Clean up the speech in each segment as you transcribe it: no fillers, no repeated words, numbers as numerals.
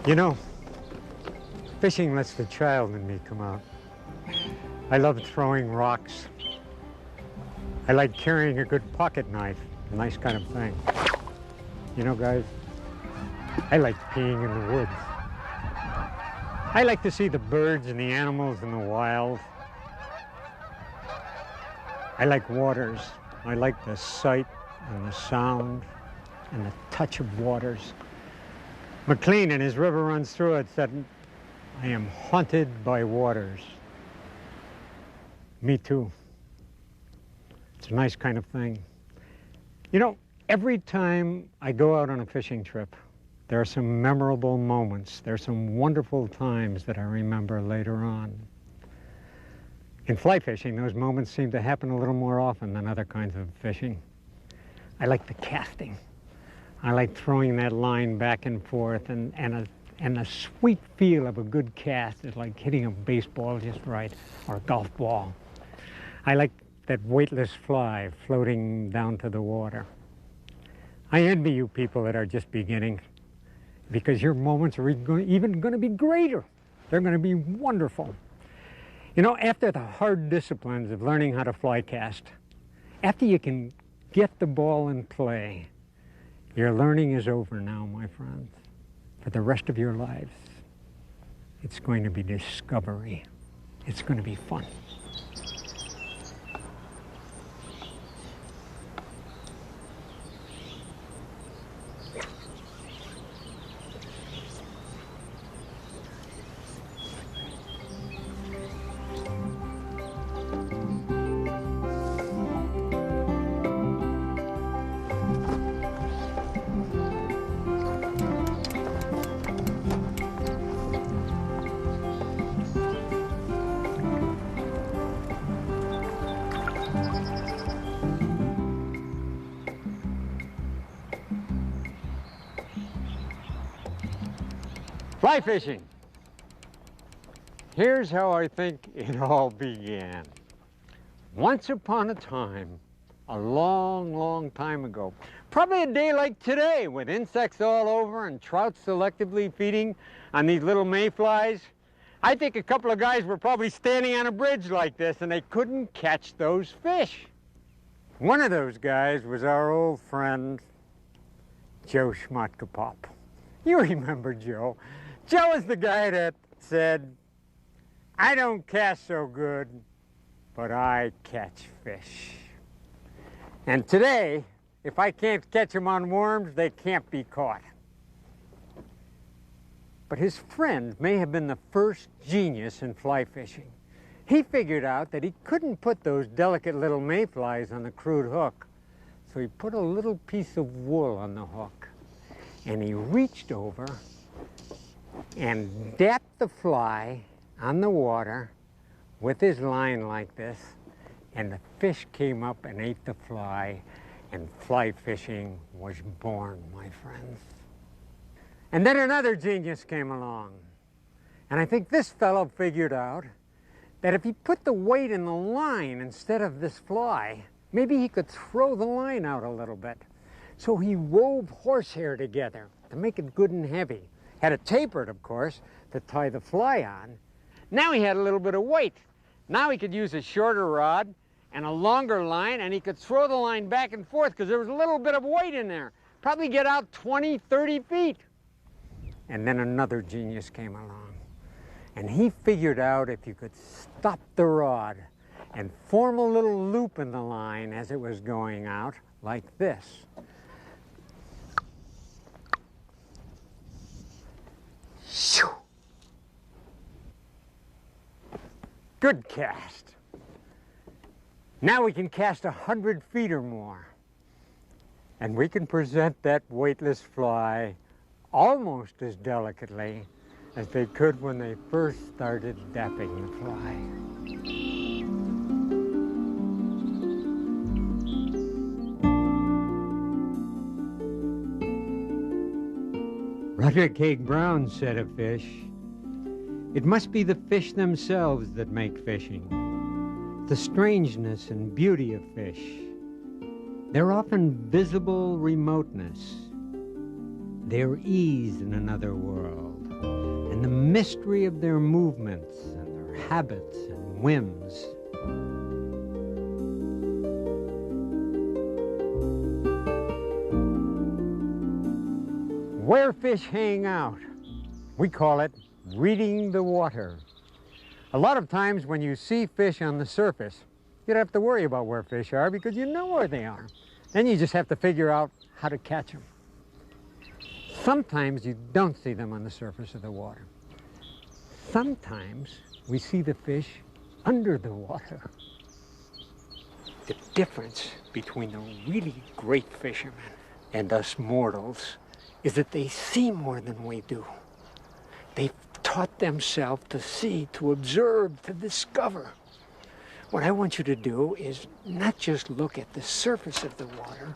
You know, fishing lets the child in me come out. I love throwing rocks. I like carrying a good pocket knife, a nice kind of thing. You know, guys, I like peeing in the woods. I like to see the birds and the animals in the wild. I like waters. I like the sight and the sound and the touch of waters. McLean in his River Runs Through It said, I am haunted by waters. Me too. It's a nice kind of thing. You know, every time I go out on a fishing trip, there are some memorable moments. There are some wonderful times that I remember later on. In fly fishing, those moments seem to happen a little more often than other kinds of fishing. I like the casting. I like throwing that line back and forth, and the sweet feel of a good cast is like hitting a baseball just right, or a golf ball. I like that weightless fly floating down to the water. I envy you people that are just beginning, because your moments are even going to be greater. They're going to be wonderful. You know, after the hard disciplines of learning how to fly cast, after you can get the ball in play, your learning is over now, my friends. For the rest of your lives, it's going to be discovery. It's going to be fun. Fly fishing. Here's how I think it all began. Once upon a time, a long, long time ago, probably a day like today, with insects all over and trout selectively feeding on these little mayflies, I think a couple of guys were probably standing on a bridge like this and they couldn't catch those fish. One of those guys was our old friend, Joe Schmatkapop. You remember Joe. Joe is the guy that said, I don't cast so good, but I catch fish. And today, if I can't catch them on worms, they can't be caught. But his friend may have been the first genius in fly fishing. He figured out that he couldn't put those delicate little mayflies on the crude hook, so he put a little piece of wool on the hook, and he reached over and dapped the fly on the water with his line like this, and the fish came up and ate the fly, and fly fishing was born, my friends. And then another genius came along, and I think this fellow figured out that if he put the weight in the line instead of this fly, maybe he could throw the line out a little bit. So he wove horsehair together to make it good and heavy. Had it tapered, of course, to tie the fly on. Now he had a little bit of weight. Now he could use a shorter rod and a longer line, and he could throw the line back and forth because there was a little bit of weight in there. Probably get out 20, 30 feet. And then another genius came along, and he figured out if you could stop the rod and form a little loop in the line as it was going out, like this. Shoo! Good cast. Now we can cast 100 feet or more, and we can present that weightless fly almost as delicately as they could when they first started dapping the fly. Roderick Haig Brown said of fish, it must be the fish themselves that make fishing, the strangeness and beauty of fish, their often visible remoteness, their ease in another world. and the mystery of their movements and their habits and whims. Where fish hang out, we call it reading the water. A lot of times when you see fish on the surface, you don't have to worry about where fish are because you know where they are. Then you just have to figure out how to catch them. Sometimes you don't see them on the surface of the water. Sometimes we see the fish under the water. The difference between the really great fishermen and us mortals is that they see more than we do. They've taught themselves to see, to observe, to discover. What I want you to do is not just look at the surface of the water,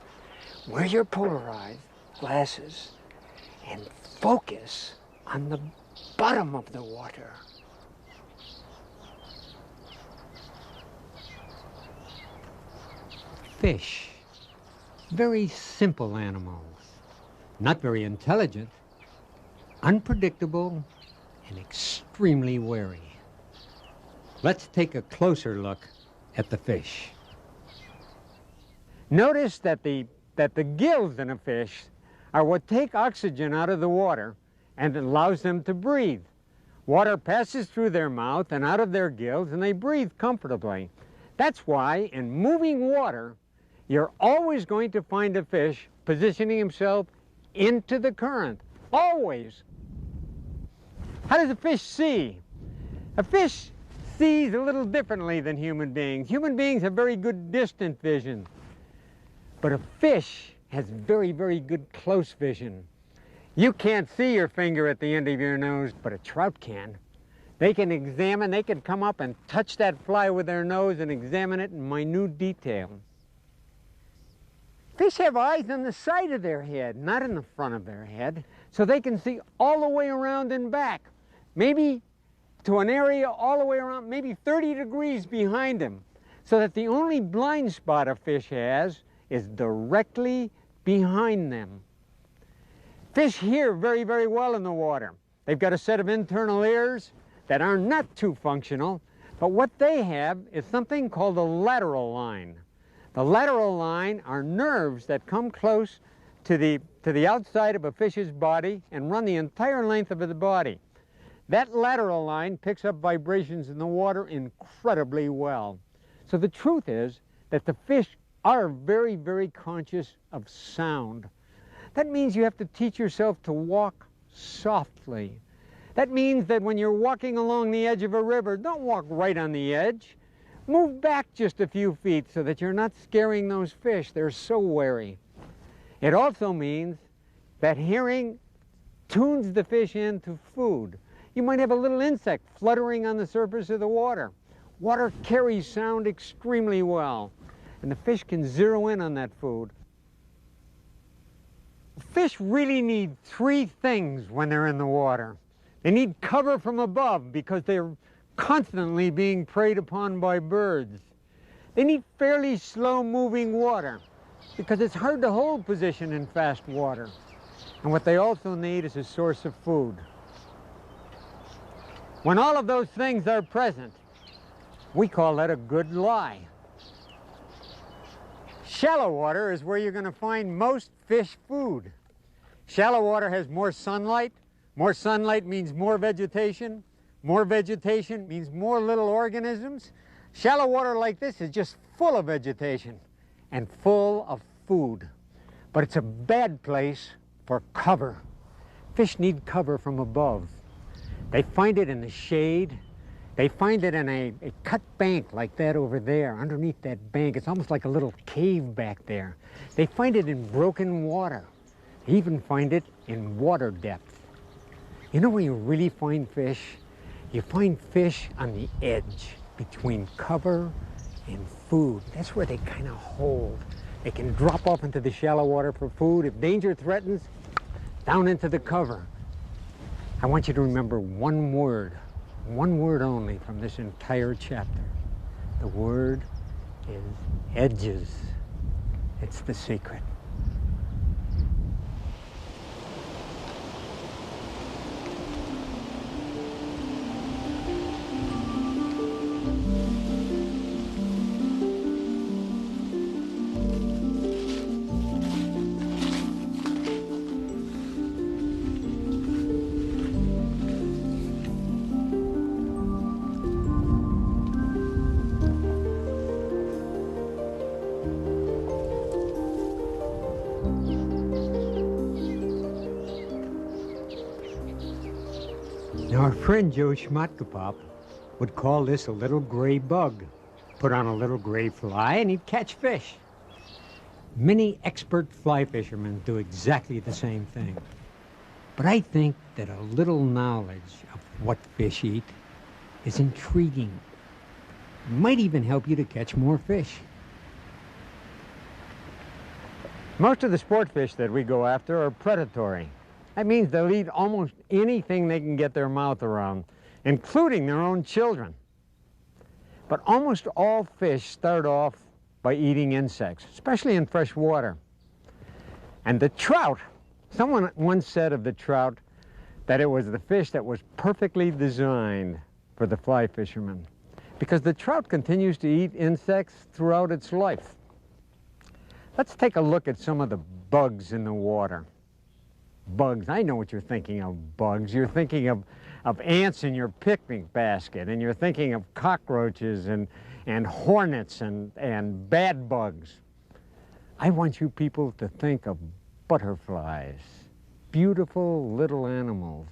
wear your polarized glasses, and focus on the bottom of the water. Fish, very simple animals, not very intelligent, unpredictable, and extremely wary. Let's take a closer look at the fish. Notice that the gills in a fish are what take oxygen out of the water and allows them to breathe. Water passes through their mouth and out of their gills, and they breathe comfortably. That's why in moving water, you're always going to find a fish positioning himself into the current, always. How does a fish see? A fish sees a little differently than human beings. Human beings have very good distant vision, but a fish has very, very good close vision. You can't see your finger at the end of your nose, but a trout can. They can examine, they can come up and touch that fly with their nose and examine it in minute detail. Fish have eyes on the side of their head, not in the front of their head, so they can see all the way around and back, maybe to an area all the way around, maybe 30 degrees behind them, so that the only blind spot a fish has is directly behind them. Fish hear very, very well in the water. They've got a set of internal ears that are not too functional, but what they have is something called a lateral line. The lateral line are nerves that come close to the outside of a fish's body and run the entire length of the body. That lateral line picks up vibrations in the water incredibly well. So the truth is that the fish are very, very conscious of sound. That means you have to teach yourself to walk softly. That means that when you're walking along the edge of a river, don't walk right on the edge. Move back just a few feet so that you're not scaring those fish. They're so wary. It also means that hearing tunes the fish into food. You might have a little insect fluttering on the surface of the water. Water carries sound extremely well, and the fish can zero in on that food. Fish really need three things when they're in the water. They need cover from above because they're constantly being preyed upon by birds. They need fairly slow-moving water because it's hard to hold position in fast water. And what they also need is a source of food. When all of those things are present, we call that a good lie. Shallow water is where you're going to find most fish food. Shallow water has more sunlight. More sunlight means more vegetation. More vegetation means more little organisms. Shallow water like this is just full of vegetation and full of food. But it's a bad place for cover. Fish need cover from above. They find it in the shade. They find it in a cut bank like that over there. Underneath that bank, it's almost like a little cave back there. They find it in broken water. They even find it in water depth. You know where you really find fish? You find fish on the edge between cover and food. That's where they kind of hold. They can drop off into the shallow water for food. If danger threatens, down into the cover. I want you to remember one word only from this entire chapter. The word is edges. It's the secret. Now, our friend Joe Schmatkopop would call this a little gray bug. Put on a little gray fly and he'd catch fish. Many expert fly fishermen do exactly the same thing. But I think that a little knowledge of what fish eat is intriguing. It might even help you to catch more fish. Most of the sport fish that we go after are predatory. That means they'll eat almost anything they can get their mouth around, including their own children. But almost all fish start off by eating insects, especially in fresh water. And the trout, someone once said of the trout that it was the fish that was perfectly designed for the fly fisherman, because the trout continues to eat insects throughout its life. Let's take a look at some of the bugs in the water. Bugs, I know what you're thinking of, bugs. You're thinking of ants in your picnic basket, and you're thinking of cockroaches and hornets and bad bugs. I want you people to think of butterflies, beautiful little animals,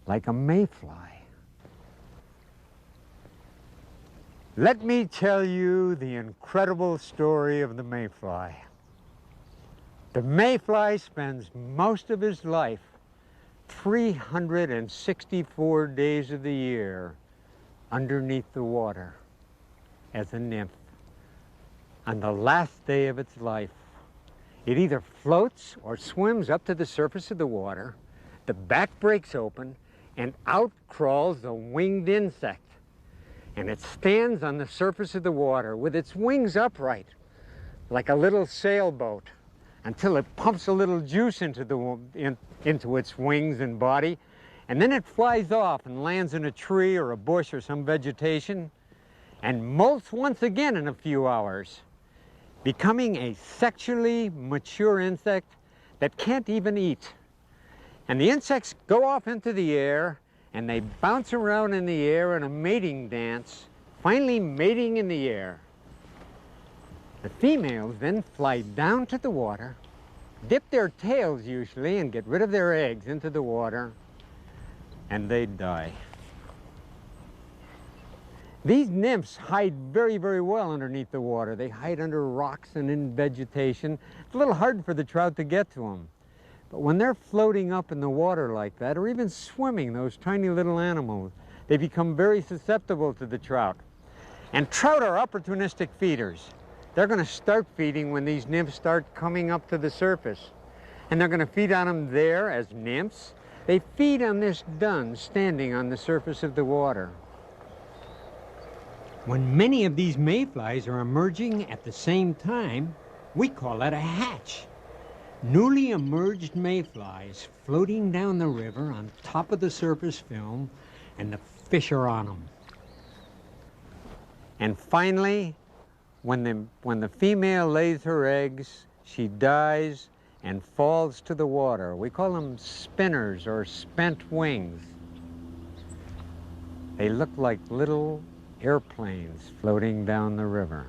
like a mayfly. Let me tell you the incredible story of the mayfly. The mayfly spends most of his life, 364 days of the year, underneath the water as a nymph. On the last day of its life, it either floats or swims up to the surface of the water, the back breaks open, and out crawls a winged insect. And it stands on the surface of the water with its wings upright, like a little sailboat, until it pumps a little juice into its wings and body, and then it flies off and lands in a tree or a bush or some vegetation, and molts once again in a few hours, becoming a sexually mature insect that can't even eat. And the insects go off into the air, and they bounce around in the air in a mating dance, finally mating in the air. The females then fly down to the water, dip their tails usually, and get rid of their eggs into the water, and they die. These nymphs hide very, very well underneath the water. They hide under rocks and in vegetation. It's a little hard for the trout to get to them. But when they're floating up in the water like that, or even swimming, those tiny little animals, they become very susceptible to the trout. And trout are opportunistic feeders. They're going to start feeding when these nymphs start coming up to the surface. And they're going to feed on them there as nymphs. They feed on this dun standing on the surface of the water. When many of these mayflies are emerging at the same time, we call that a hatch. Newly emerged mayflies floating down the river on top of the surface film, and the fish are on them. And finally, when the female lays her eggs, she dies and falls to the water. We call them spinners or spent wings. They look like little airplanes floating down the river.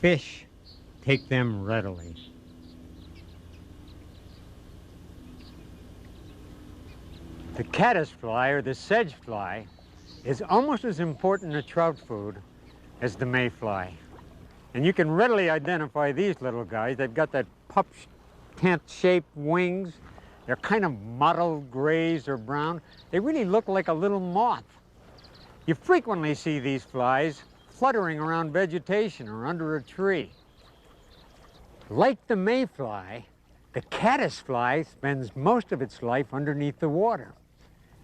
Fish take them readily. The caddisfly, or the sedge fly, is almost as important a trout food as the mayfly. And you can readily identify these little guys. They've got that pup tent-shaped wings. They're kind of mottled grays or brown. They really look like a little moth. You frequently see these flies fluttering around vegetation or under a tree. Like the mayfly, the caddisfly spends most of its life underneath the water,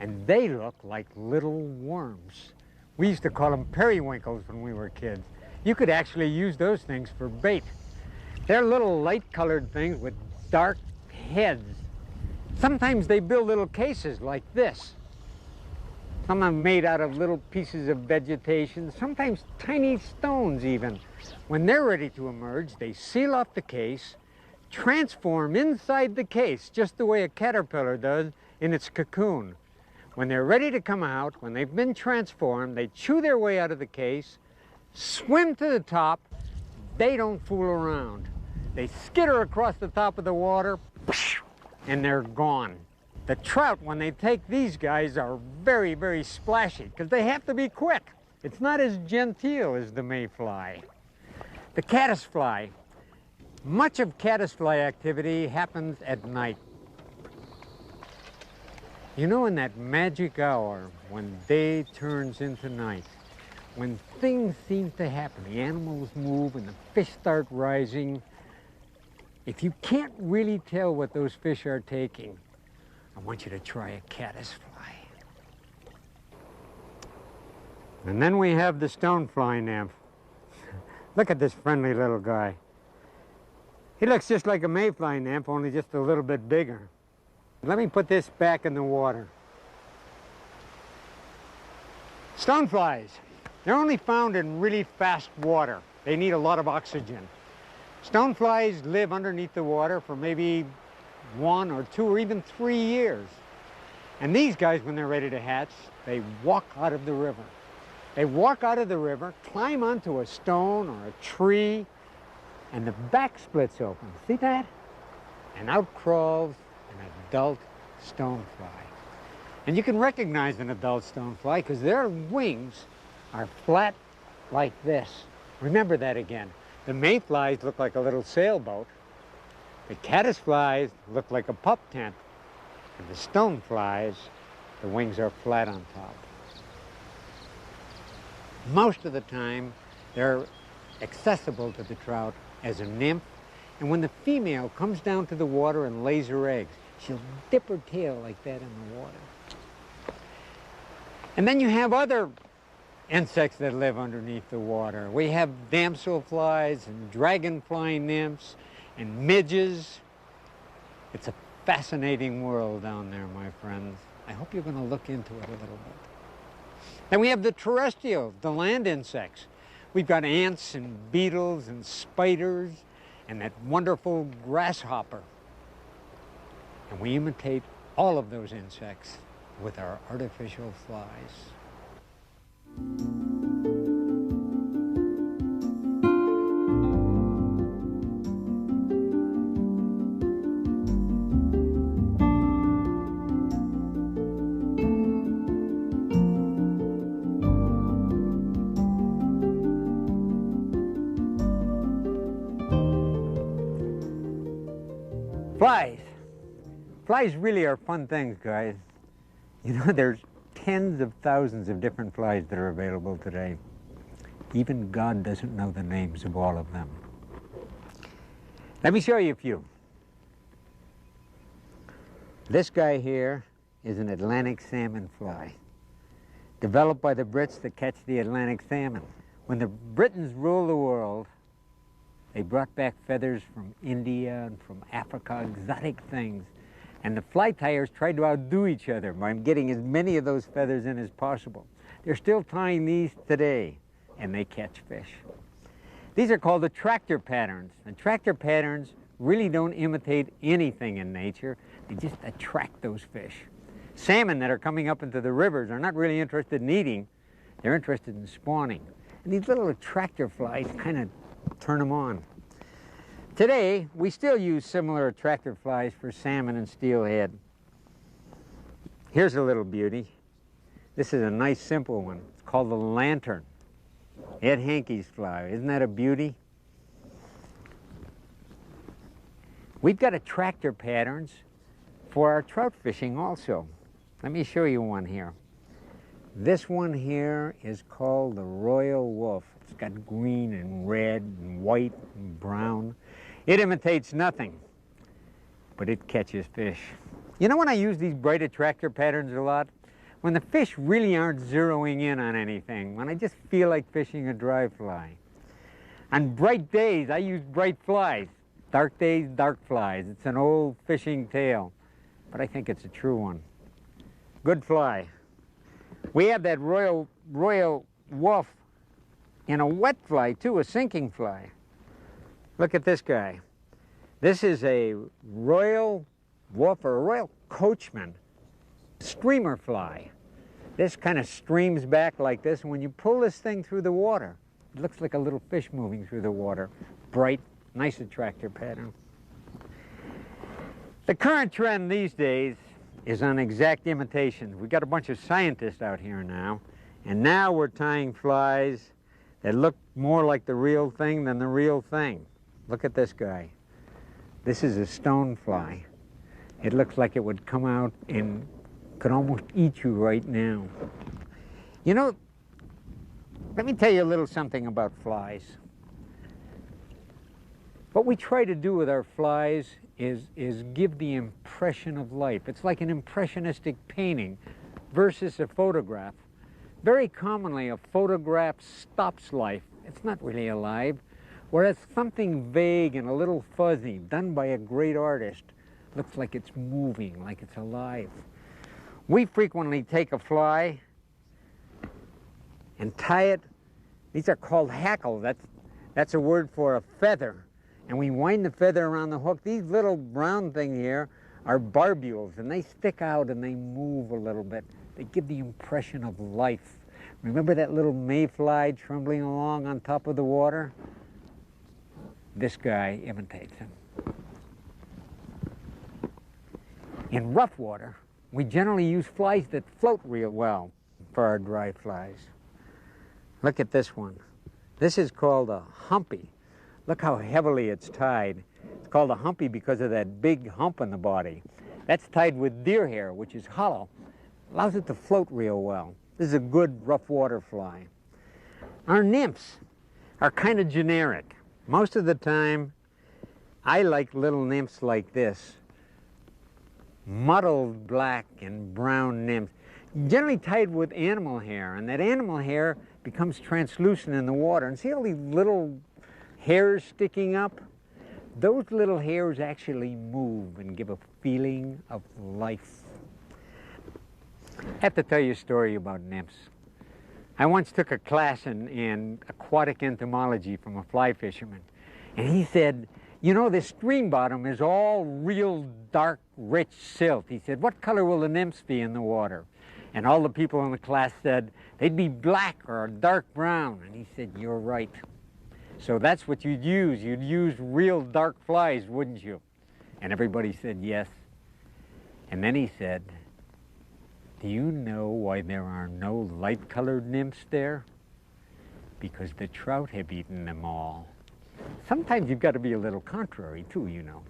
and they look like little worms. We used to call them periwinkles when we were kids. You could actually use those things for bait. They're little light-colored things with dark heads. Sometimes they build little cases like this. Some are made out of little pieces of vegetation, sometimes tiny stones even. When they're ready to emerge, they seal off the case, transform inside the case, just the way a caterpillar does in its cocoon. When they're ready to come out, when they've been transformed, they chew their way out of the case, swim to the top. They don't fool around. They skitter across the top of the water, and they're gone. The trout, when they take these guys, are very, very splashy because they have to be quick. It's not as genteel as the mayfly. The caddisfly. Much of caddisfly activity happens at night. You know, in that magic hour when day turns into night, when things seem to happen, the animals move and the fish start rising, if you can't really tell what those fish are taking, I want you to try a caddisfly. And then we have the stonefly nymph. Look at this friendly little guy. He looks just like a mayfly nymph, only just a little bit bigger. Let me put this back in the water. Stoneflies, they're only found in really fast water. They need a lot of oxygen. Stoneflies live underneath the water for maybe 1 or 2 or even 3 years. And these guys, when they're ready to hatch, they walk out of the river. They walk out of the river, climb onto a stone or a tree, and the back splits open. See that? And out crawls an adult stonefly. And you can recognize an adult stonefly because their wings are flat like this. Remember that again. The mayflies look like a little sailboat. The caddisflies look like a pup tent. And the stoneflies, the wings are flat on top. Most of the time, they're accessible to the trout as a nymph. And when the female comes down to the water and lays her eggs, she'll dip her tail like that in the water. And then you have other insects that live underneath the water. We have damselflies and dragonfly nymphs and midges. It's a fascinating world down there, my friends. I hope you're going to look into it a little bit. Then we have the terrestrials, the land insects. We've got ants and beetles and spiders and that wonderful grasshopper. And we imitate all of those insects with our artificial flies. Flies. Flies really are fun things, guys. You know, there's tens of thousands of different flies that are available today. Even God doesn't know the names of all of them. Let me show you a few. This guy here is an Atlantic salmon fly, developed by the Brits to catch the Atlantic salmon. When the Britons ruled the world, they brought back feathers from India and from Africa, exotic things. And the fly tyers tried to outdo each other by getting as many of those feathers in as possible. They're still tying these today, and they catch fish. These are called attractor patterns. Attractor patterns really don't imitate anything in nature. They just attract those fish. Salmon that are coming up into the rivers are not really interested in eating. They're interested in spawning. And these little attractor flies kind of turn them on. Today, we still use similar attractor flies for salmon and steelhead. Here's a little beauty. This is a nice, simple one. It's called the lantern. Ed Hankey's fly. Isn't that a beauty? We've got attractor patterns for our trout fishing also. Let me show you one here. This one here is called the royal wolf. It's got green and red and white and brown. It imitates nothing, but it catches fish. You know when I use these bright attractor patterns a lot? When the fish really aren't zeroing in on anything, when I just feel like fishing a dry fly. On bright days, I use bright flies. Dark days, dark flies. It's an old fishing tale, but I think it's a true one. Good fly. We have that royal wolf in a wet fly too, a sinking fly. Look at this guy. This is a royal wolf or a royal coachman streamer fly. This kind of streams back like this, and when you pull this thing through the water, it looks like a little fish moving through the water. Bright, nice attractor pattern. The current trend these days is on exact imitations. We've got a bunch of scientists out here now, and now we're tying flies that look more like the real thing than the real thing. Look at this guy. This is a stonefly. It looks like it would come out and could almost eat you right now. You know, let me tell you a little something about flies. What we try to do with our flies is give the impression of life. It's like an impressionistic painting versus a photograph. Very commonly, a photograph stops life. It's not really alive. Whereas something vague and a little fuzzy, done by a great artist, looks like it's moving, like it's alive. We frequently take a fly and tie it. These are called hackles. That's a word for a feather. And we wind the feather around the hook. These little brown things here are barbules, and they stick out and they move a little bit. They give the impression of life. Remember that little mayfly trembling along on top of the water? This guy imitates him. In rough water, we generally use flies that float real well for our dry flies. Look at this one. This is called a humpy. Look how heavily it's tied. It's called a humpy because of that big hump in the body. That's tied with deer hair, which is hollow. Allows it to float real well. This is a good rough water fly. Our nymphs are kind of generic. Most of the time, I like little nymphs like this. Mottled black and brown nymphs, generally tied with animal hair, and that animal hair becomes translucent in the water. And see all these little hairs sticking up? Those little hairs actually move and give a feeling of life. I have to tell you a story about nymphs. I once took a class in aquatic entomology from a fly fisherman, and he said, you know, this stream bottom is all real dark, rich silt. He said, what color will the nymphs be in the water? And all the people in the class said, they'd be black or dark brown. And he said, you're right. So that's what you'd use. You'd use real dark flies, wouldn't you? And everybody said yes. And then he said, do you know why there are no light-colored nymphs there? Because the trout have eaten them all. Sometimes you've got to be a little contrary, too, you know.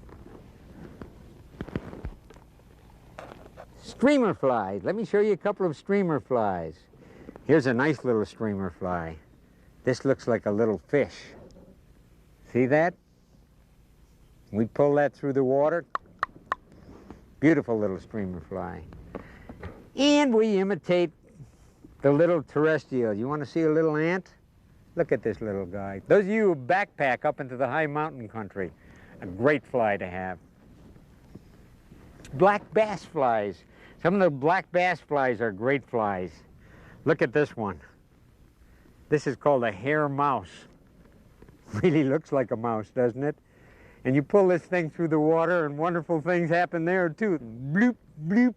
Streamer flies. Let me show you a couple of streamer flies. Here's a nice little streamer fly. This looks like a little fish. See that? We pull that through the water. Beautiful little streamer fly. And we imitate the little terrestrial. You want to see a little ant? Look at this little guy. Those of you who backpack up into the high mountain country, a great fly to have. Black bass flies. Some of the black bass flies are great flies. Look at this one. This is called a hair mouse. Really looks like a mouse, doesn't it? And you pull this thing through the water and wonderful things happen there too. Bloop, bloop,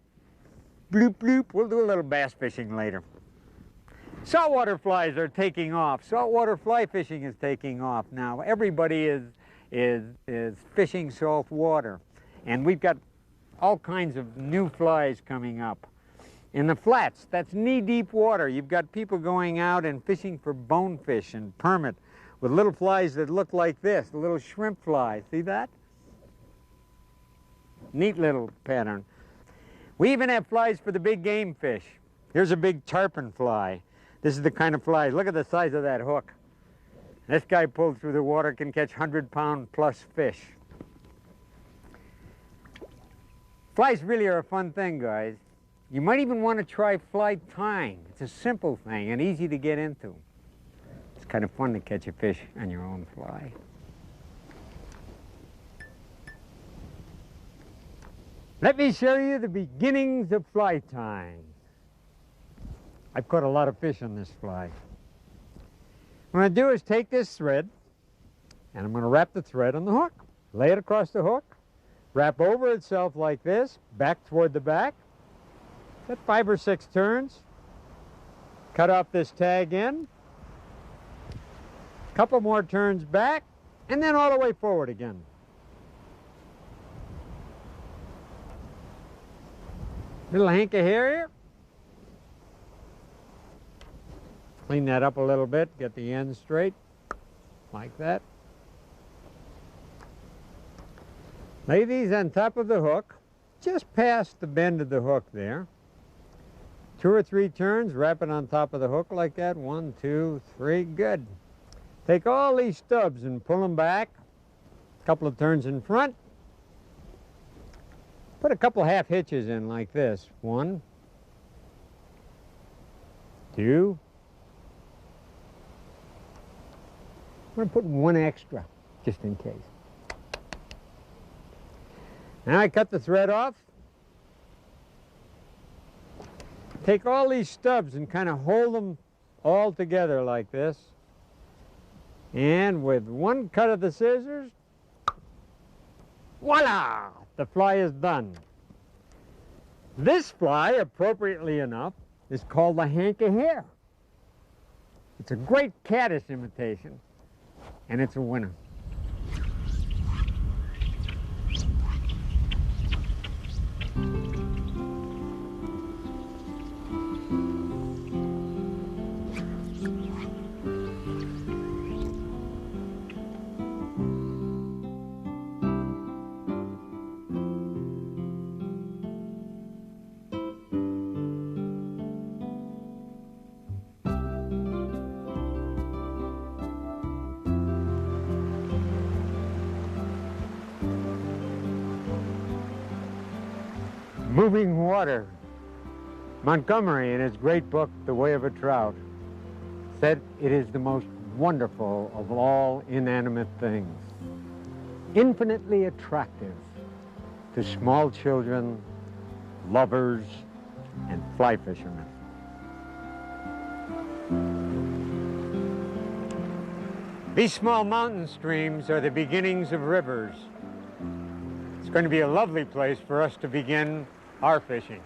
bloop, bloop. We'll do a little bass fishing later. Saltwater flies are taking off. Saltwater fly fishing is taking off now. Everybody is fishing salt water. And we've got all kinds of new flies coming up. In the flats, that's knee-deep water. You've got people going out and fishing for bonefish and permit with little flies that look like this, the little shrimp fly. See that? Neat little pattern. We even have flies for the big game fish. Here's a big tarpon fly. This is the kind of fly. Look at the size of that hook. This guy pulled through the water can catch 100-pound plus fish. Flies really are a fun thing, guys. You might even want to try fly tying. It's a simple thing and easy to get into. It's kind of fun to catch a fish on your own fly. Let me show you the beginnings of fly tying. I've caught a lot of fish on this fly. What I'm going to do is take this thread, and I'm going to wrap the thread on the hook. Lay it across the hook, wrap over itself like this, back toward the back. Set 5 or 6 turns. Cut off this tag end. Couple more turns back, and then all the way forward again. Little hank of hair here. Clean that up a little bit, get the ends straight, like that. Lay these on top of the hook, just past the bend of the hook there. 2 or 3 turns, wrap it on top of the hook like that. 1, 2, 3, good. Take all these stubs and pull them back. A couple of turns in front. Put a couple half hitches in like this. 1, 2. I'm going to put 1 extra, just in case. Now I cut the thread off. Take all these stubs and kind of hold them all together like this. And with 1 cut of the scissors, voila! The fly is done. This fly, appropriately enough, is called the hank of hair. It's a great caddis imitation, and it's a winner. Moving water. Montgomery, in his great book, The Way of a Trout, said it is the most wonderful of all inanimate things, infinitely attractive to small children, lovers, and fly fishermen. These small mountain streams are the beginnings of rivers. It's going to be a lovely place for us to begin our fishing.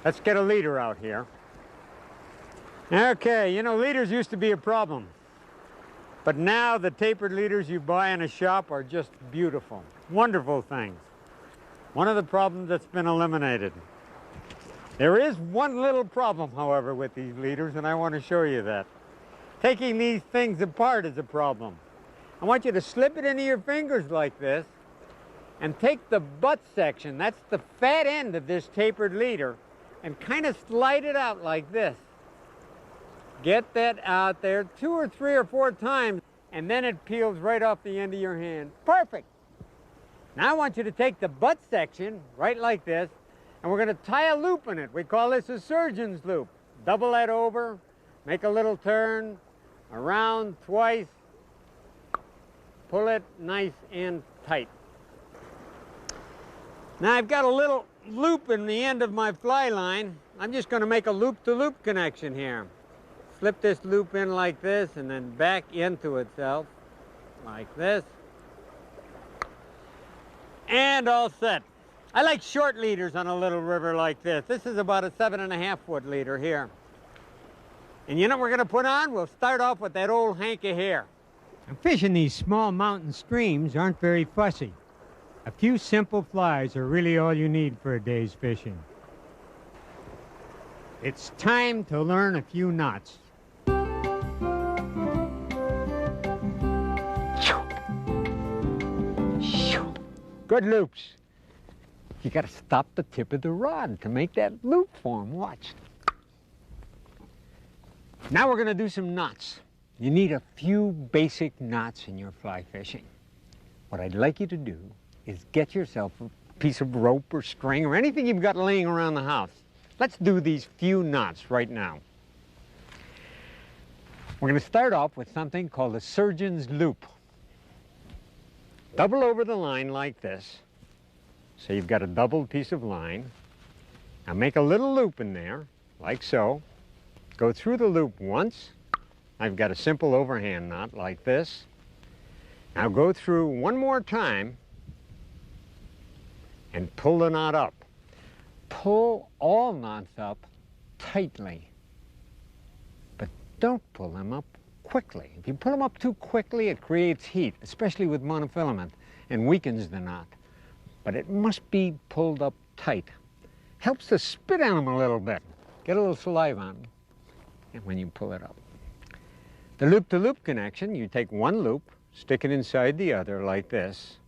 Let's get a leader out here. Okay, you know, leaders used to be a problem, but now the tapered leaders you buy in a shop are just beautiful, wonderful things. One of the problems that's been eliminated. There is one little problem, however, with these leaders, and I want to show you that. Taking these things apart is a problem. I want you to slip it into your fingers like this, and take the butt section, that's the fat end of this tapered leader, and kind of slide it out like this. Get that out there 2 or 3 or 4 times, and then it peels right off the end of your hand. Perfect. Now I want you to take the butt section, right like this, and we're going to tie a loop in it. We call this a surgeon's loop. Double that over, make a little turn, around twice, pull it nice and tight. Now I've got a little loop in the end of my fly line. I'm just going to make a loop-to-loop connection here. Slip this loop in like this and then back into itself like this. And all set. I like short leaders on a little river like this. This is about a 7.5-foot leader here. And you know what we're going to put on? We'll start off with that old hank of hair. Now, fishing these small mountain streams aren't very fussy. A few simple flies are really all you need for a day's fishing. It's time to learn a few knots. Good loops. You got to stop the tip of the rod to make that loop form. Watch. Now we're going to do some knots. You need a few basic knots in your fly fishing. What I'd like you to do is get yourself a piece of rope or string or anything you've got laying around the house. Let's do these few knots right now. We're going to start off with something called a surgeon's loop. Double over the line like this. So you've got a doubled piece of line. Now make a little loop in there, like so. Go through the loop once. I've got a simple overhand knot like this. Now go through one more time and pull the knot up. Pull all knots up tightly, but don't pull them up quickly. If you pull them up too quickly, it creates heat, especially with monofilament, and weakens the knot. But it must be pulled up tight. helps to spit on them a little bit. Get a little saliva on them, and when you pull it up. The loop-to-loop connection, you take one loop, stick it inside the other like this,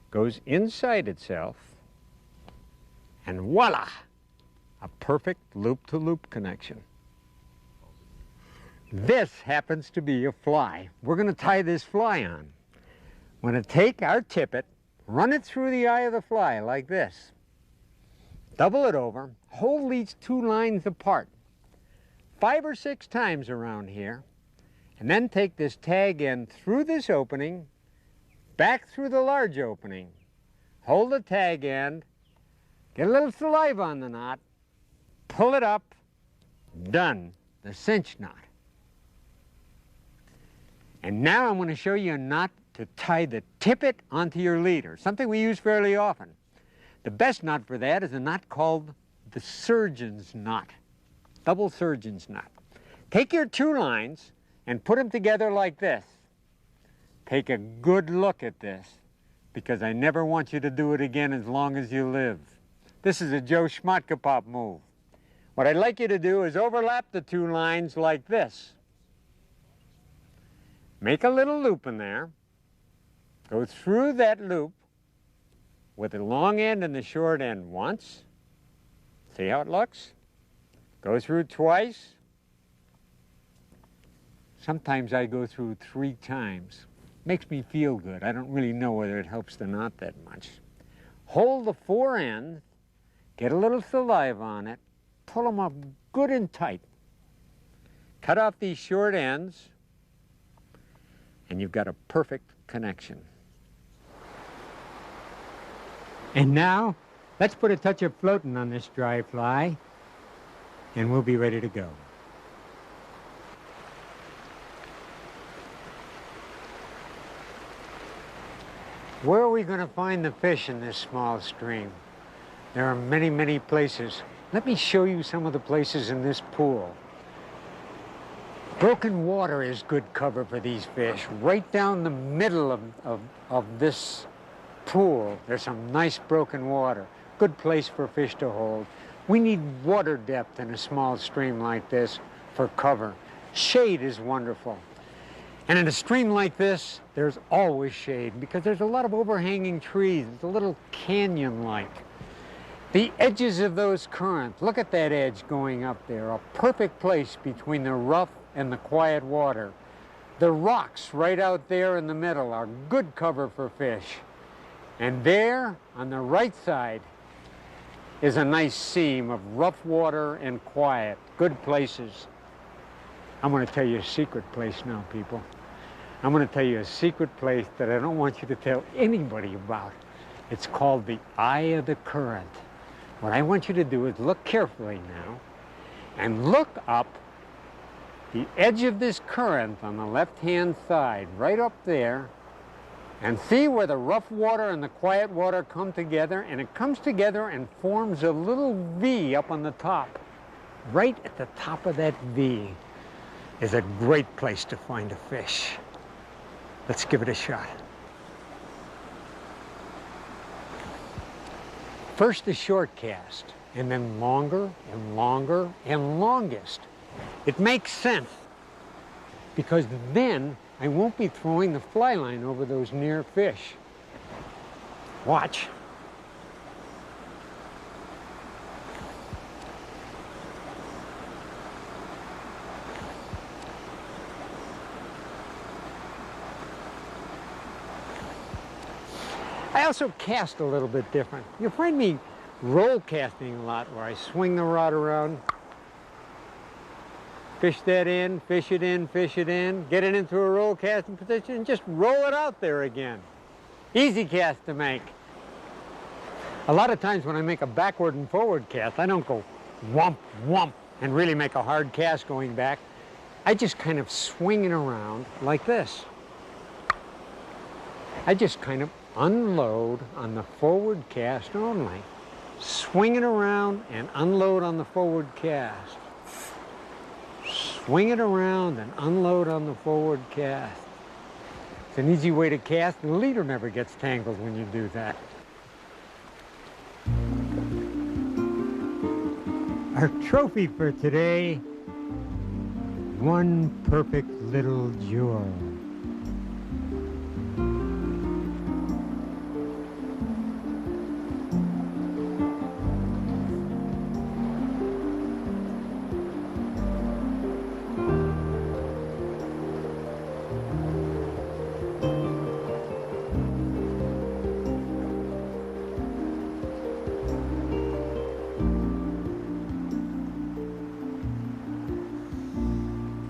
goes inside itself, and voila, a perfect loop-to-loop connection. This happens to be a fly. We're going to tie this fly on. We're going to take our tippet, run it through the eye of the fly like this. Double it over, hold these two lines apart 5 or 6 times around here, and then take this tag end through this opening, back through the large opening. Hold the tag end, get a little saliva on the knot, pull it up, done, the cinch knot. And now I'm going to show you a knot to tie the tippet onto your leader, something we use fairly often. The best knot for that is a knot called the surgeon's knot, double surgeon's knot. Take your 2 lines and put them together like this. Take a good look at this, because I never want you to do it again as long as you live. This is a Joe Schmatka Pop move. What I'd like you to do is overlap the 2 lines like this. Make a little loop in there, go through that loop with the long end and the short end once. See how it looks? Go through twice. Sometimes I go through 3 times. Makes me feel good. I don't really know whether it helps the knot that much. Hold the 4 ends, get a little saliva on it, pull them up good and tight. Cut off these short ends, and you've got a perfect connection. And now, let's put a touch of floating on this dry fly, and we'll be ready to go. Where are we going to find the fish in this small stream? There are many, many places. Let me show you some of the places in this pool. Broken water is good cover for these fish. Right down the middle of this pool, there's some nice broken water. Good place for fish to hold. We need water depth in a small stream like this for cover. Shade is wonderful. And in a stream like this, there's always shade because there's a lot of overhanging trees. It's a little canyon-like. The edges of those currents, look at that edge going up there, a perfect place between the rough and the quiet water. The rocks right out there in the middle are good cover for fish. And there, on the right side, is a nice seam of rough water and quiet, good places. I'm going to tell you a secret place now, people. I'm going to tell you a secret place that I don't want you to tell anybody about. It's called the eye of the current. What I want you to do is look carefully now and look up the edge of this current on the left-hand side, right up there, and see where the rough water and the quiet water come together, and it comes together and forms a little V up on the top. Right at the top of that V is a great place to find a fish. Let's give it a shot. First the short cast, and then longer and longer and longest. It makes sense, because then I won't be throwing the fly line over those near fish. Watch. I also cast a little bit different. You'll find me roll casting a lot, where I swing the rod around, fish that in, fish it in, get it into a roll casting position, and just roll it out there again. Easy cast to make. A lot of times when I make a backward and forward cast, I don't go whump, whump, and really make a hard cast going back. I just kind of swing it around like this. I just kind of unload on the forward cast only. Swing it around and unload on the forward cast. Swing it around and unload on the forward cast. It's an easy way to cast, and the leader never gets tangled when you do that. Our trophy for today, one perfect little jewel.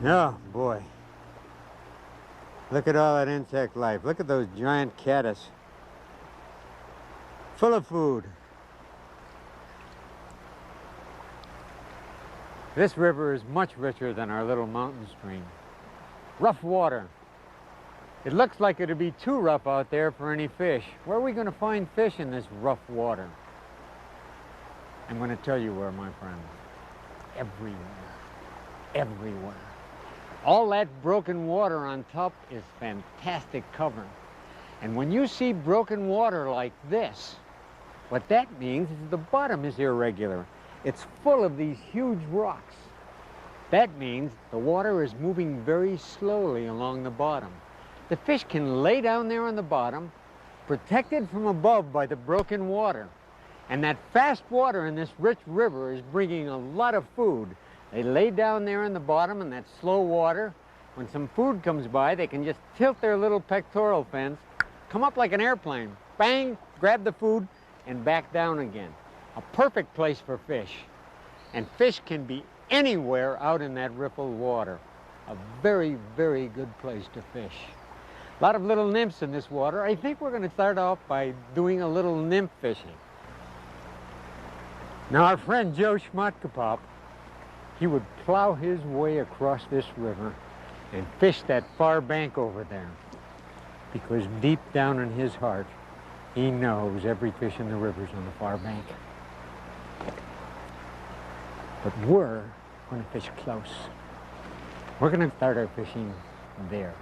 Oh boy, look at all that insect life. Look at those giant caddis, full of food. This river is much richer than our little mountain stream. Rough water. It looks like it'd be too rough out there for any fish. Where are we going to find fish in this rough water? I'm going to tell you where, my friends. Everywhere. Everywhere. All that broken water on top is fantastic cover. And when you see broken water like this, what that means is the bottom is irregular. It's full of these huge rocks. That means the water is moving very slowly along the bottom. The fish can lay down there on the bottom, protected from above by the broken water. And that fast water in this rich river is bringing a lot of food. They lay down there in the bottom in that slow water. When some food comes by, they can just tilt their little pectoral fins, come up like an airplane, bang, grab the food, and back down again. A perfect place for fish. And fish can be anywhere out in that rippled water. A very, very good place to fish. A lot of little nymphs in this water. I think we're going to start off by doing a little nymph fishing. Now our friend Joe Schmatkopop, he would plow his way across this river and fish that far bank over there. Because deep down in his heart, he knows every fish in the river's on the far bank. But we're going to fish close. We're going to start our fishing there.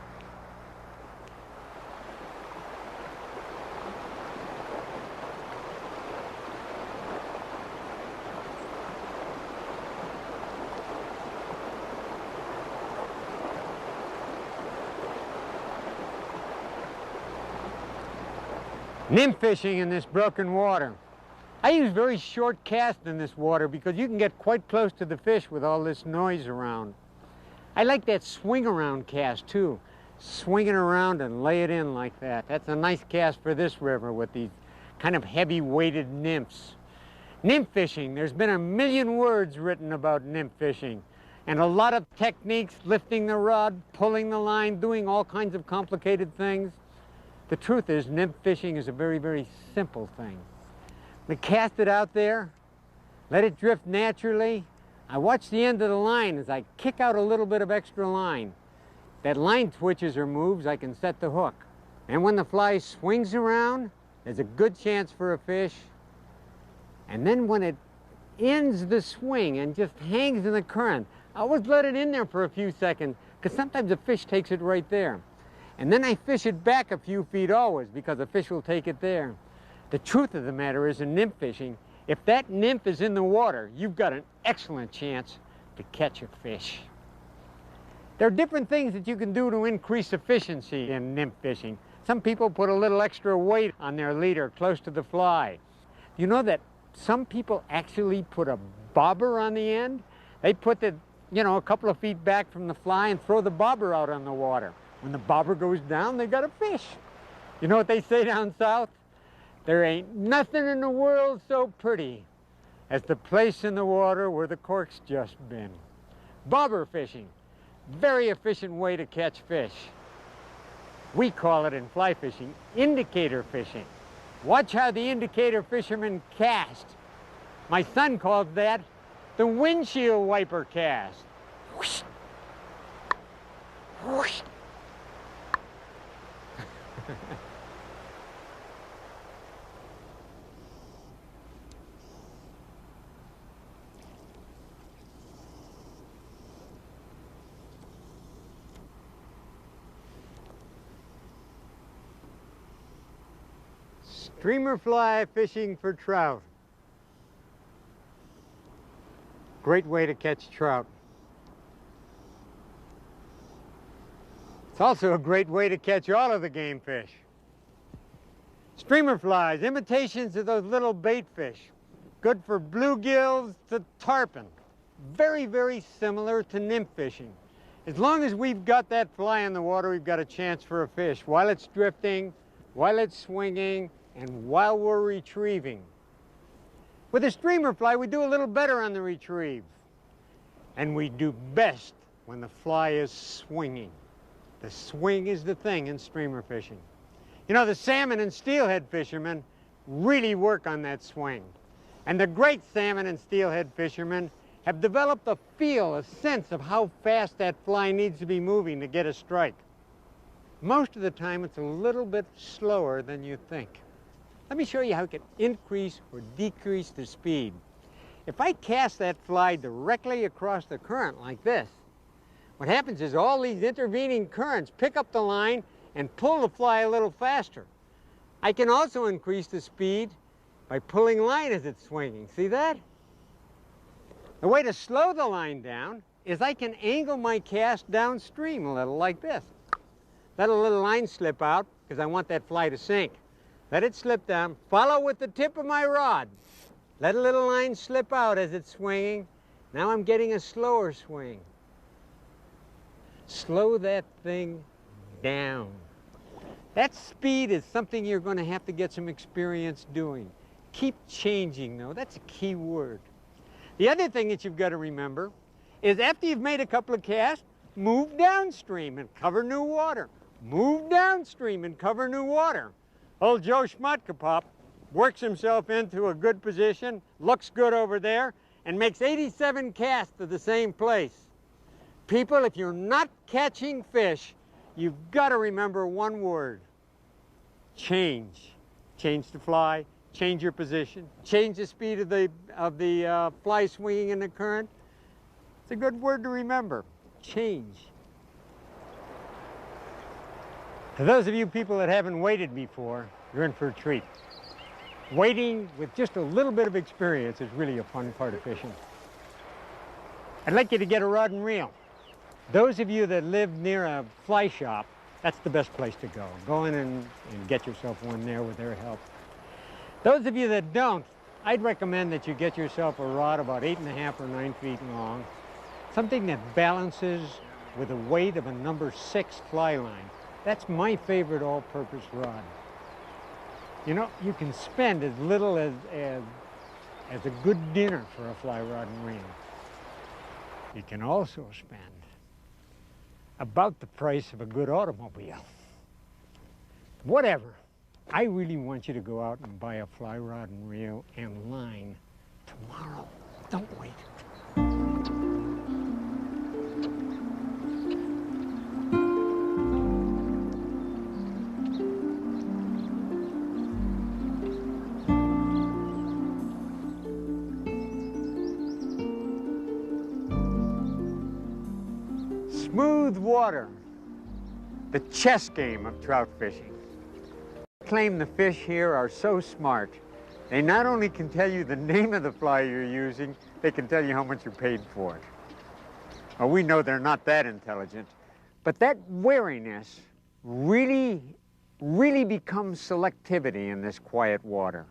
Nymph fishing in this broken water. I use very short casts in this water because you can get quite close to the fish with all this noise around. I like that swing around cast too. Swing it around and lay it in like that. That's a nice cast for this river with these kind of heavy weighted nymphs. Nymph fishing, there's been a million words written about nymph fishing and a lot of techniques, lifting the rod, pulling the line, doing all kinds of complicated things. The truth is, nymph fishing is a very, very simple thing. We cast it out there, let it drift naturally. I watch the end of the line as I kick out a little bit of extra line. That line twitches or moves, I can set the hook. And when the fly swings around, there's a good chance for a fish. And then when it ends the swing and just hangs in the current, I always let it in there for a few seconds, because sometimes a fish takes it right there. And then I fish it back a few feet always, because a fish will take it there. The truth of the matter is, in nymph fishing, if that nymph is in the water, you've got an excellent chance to catch a fish. There are different things that you can do to increase efficiency in nymph fishing. Some people put a little extra weight on their leader close to the fly. You know that some people actually put a bobber on the end? They put it, a couple of feet back from the fly and throw the bobber out on the water. When the bobber goes down, they got a fish. You know what they say down south? There ain't nothing in the world so pretty as the place in the water where the cork's just been. Bobber fishing, very efficient way to catch fish. We call it in fly fishing indicator fishing. Watch how the indicator fishermen cast. My son calls that the windshield wiper cast. Whoosh. Whoosh. Streamer fly fishing for trout. Great way to catch trout. It's also a great way to catch all of the game fish. Streamer flies, imitations of those little bait fish. Good for bluegills to tarpon. Very, very similar to nymph fishing. As long as we've got that fly in the water, we've got a chance for a fish while it's drifting, while it's swinging, and while we're retrieving. With a streamer fly, we do a little better on the retrieve. And we do best when the fly is swinging. The swing is the thing in streamer fishing. You know, the salmon and steelhead fishermen really work on that swing. And the great salmon and steelhead fishermen have developed a feel, a sense of how fast that fly needs to be moving to get a strike. Most of the time, it's a little bit slower than you think. Let me show you how you can increase or decrease the speed. If I cast that fly directly across the current like this, what happens is all these intervening currents pick up the line and pull the fly a little faster. I can also increase the speed by pulling line as it's swinging. See that? The way to slow the line down is I can angle my cast downstream a little like this. Let a little line slip out because I want that fly to sink. Let it slip down. Follow with the tip of my rod. Let a little line slip out as it's swinging. Now I'm getting a slower swing. Slow that thing down. That speed is something you're going to have to get some experience doing. Keep changing, though. That's a key word. The other thing that you've got to remember is after you've made a couple of casts, move downstream and cover new water. Move downstream and cover new water. Old Joe Schmutkapop works himself into a good position, looks good over there, and makes 87 casts to the same place. People, if you're not catching fish, you've got to remember one word: change. Change the fly, change your position, change the speed of the fly swinging in the current. It's a good word to remember: change. To those of you people that haven't waded before, you're in for a treat. Wading with just a little bit of experience is really a fun part of fishing. I'd like you to get a rod and reel. Those of you that live near a fly shop, that's the best place to go. Go in and get yourself one there with their help. Those of you that don't, I'd recommend that you get yourself a rod about 8.5 or 9 feet long, something that balances with the weight of a number 6 fly line. That's my favorite all-purpose rod. You know, you can spend as little as a good dinner for a fly rod and reel. You can also spend about the price of a good automobile. Whatever. I really want you to go out and buy a fly rod and reel and line tomorrow. Don't wait. Smooth water, the chess game of trout fishing. I claim the fish here are so smart, they not only can tell you the name of the fly you're using, they can tell you how much you paid for it. Well, we know they're not that intelligent, but that wariness really becomes selectivity in this quiet water.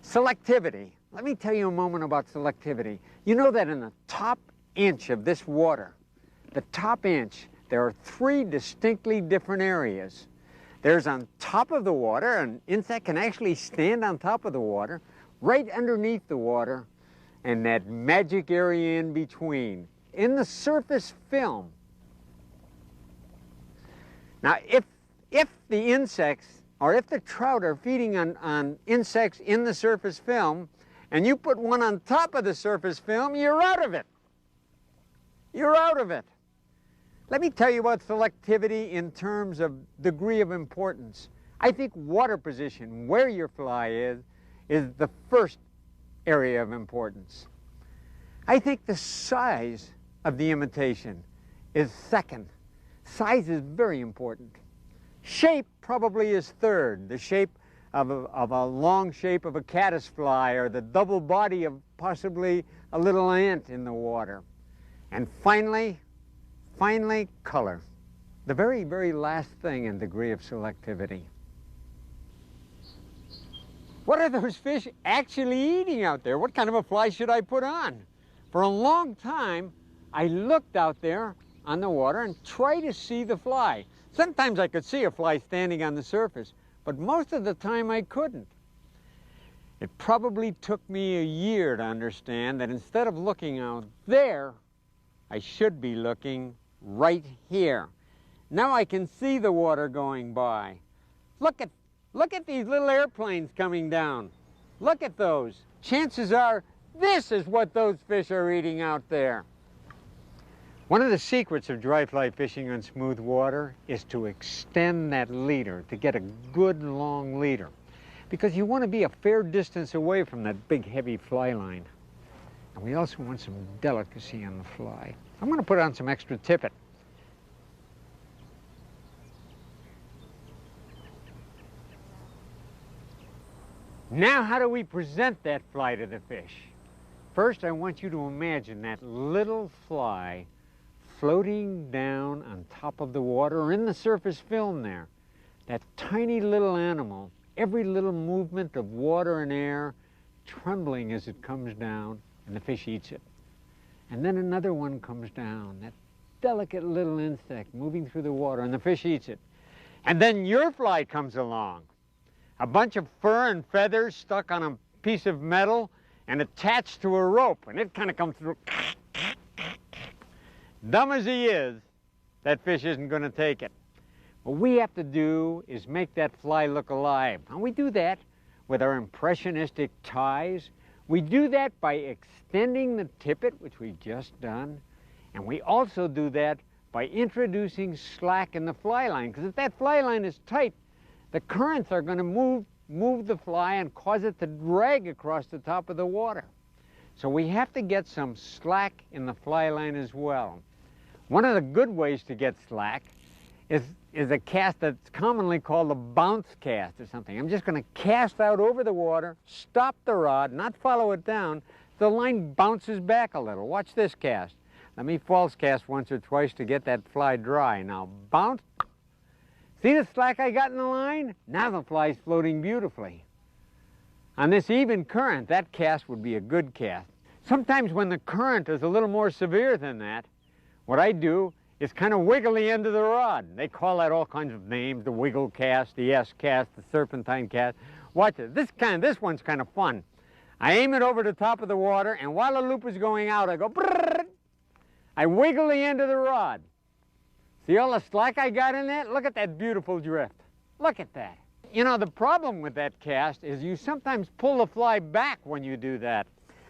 Selectivity, let me tell you a moment about selectivity. You know that in the top inch of this water, the top inch, there are 3 distinctly different areas. There's on top of the water, an insect can actually stand on top of the water, right underneath the water, and that magic area in between, in the surface film. Now, if the insects, or if the trout are feeding on insects in the surface film, and you put one on top of the surface film, you're out of it. You're out of it. Let me tell you about selectivity in terms of degree of importance. I think water position, where your fly is the first area of importance. I think the size of the imitation is second. Size is very important. Shape probably is third. The shape of a long shape of a caddisfly, or the double body of possibly a little ant in the water. And finally, color. The very, very last thing in degree of selectivity. What are those fish actually eating out there? What kind of a fly should I put on? For a long time, I looked out there on the water and tried to see the fly. Sometimes I could see a fly standing on the surface, but most of the time I couldn't. It probably took me a year to understand that instead of looking out there, I should be looking right here. Now I can see the water going by. Look at these little airplanes coming down. Look at those. Chances are this is what those fish are eating out there. One of the secrets of dry fly fishing on smooth water is to extend that leader, to get a good long leader. Because you want to be a fair distance away from that big heavy fly line. And we also want some delicacy on the fly. I'm going to put on some extra tippet. Now how do we present that fly to the fish? First, I want you to imagine that little fly floating down on top of the water or in the surface film there. That tiny little animal, every little movement of water and air trembling as it comes down, and the fish eats it. And then another one comes down, that delicate little insect moving through the water, and the fish eats it. And then your fly comes along. A bunch of fur and feathers stuck on a piece of metal and attached to a rope, and it kind of comes through. Dumb as he is, that fish isn't going to take it. What we have to do is make that fly look alive. And we do that with our impressionistic ties. We do that by extending the tippet, which we've just done. And we also do that by introducing slack in the fly line. Because if that fly line is tight, the currents are going to move the fly and cause it to drag across the top of the water. So we have to get some slack in the fly line as well. One of the good ways to get slack is a cast that's commonly called a bounce cast or something. I'm just going to cast out over the water, stop the rod, not follow it down. The line bounces back a little. Watch this cast. Let me false cast once or twice to get that fly dry. Now bounce. See the slack I got in the line? Now the fly's floating beautifully. On this even current, that cast would be a good cast. Sometimes when the current is a little more severe than that, what I do is kind of wiggle the end of the rod. They call that all kinds of names, the wiggle cast, the S cast, the serpentine cast. Watch it. This one's kind of fun. I aim it over the top of the water, and while the loop is going out, I go brrrr. I wiggle the end of the rod. See all the slack I got in that? Look at that beautiful drift. Look at that. You know, the problem with that cast is you sometimes pull the fly back when you do that.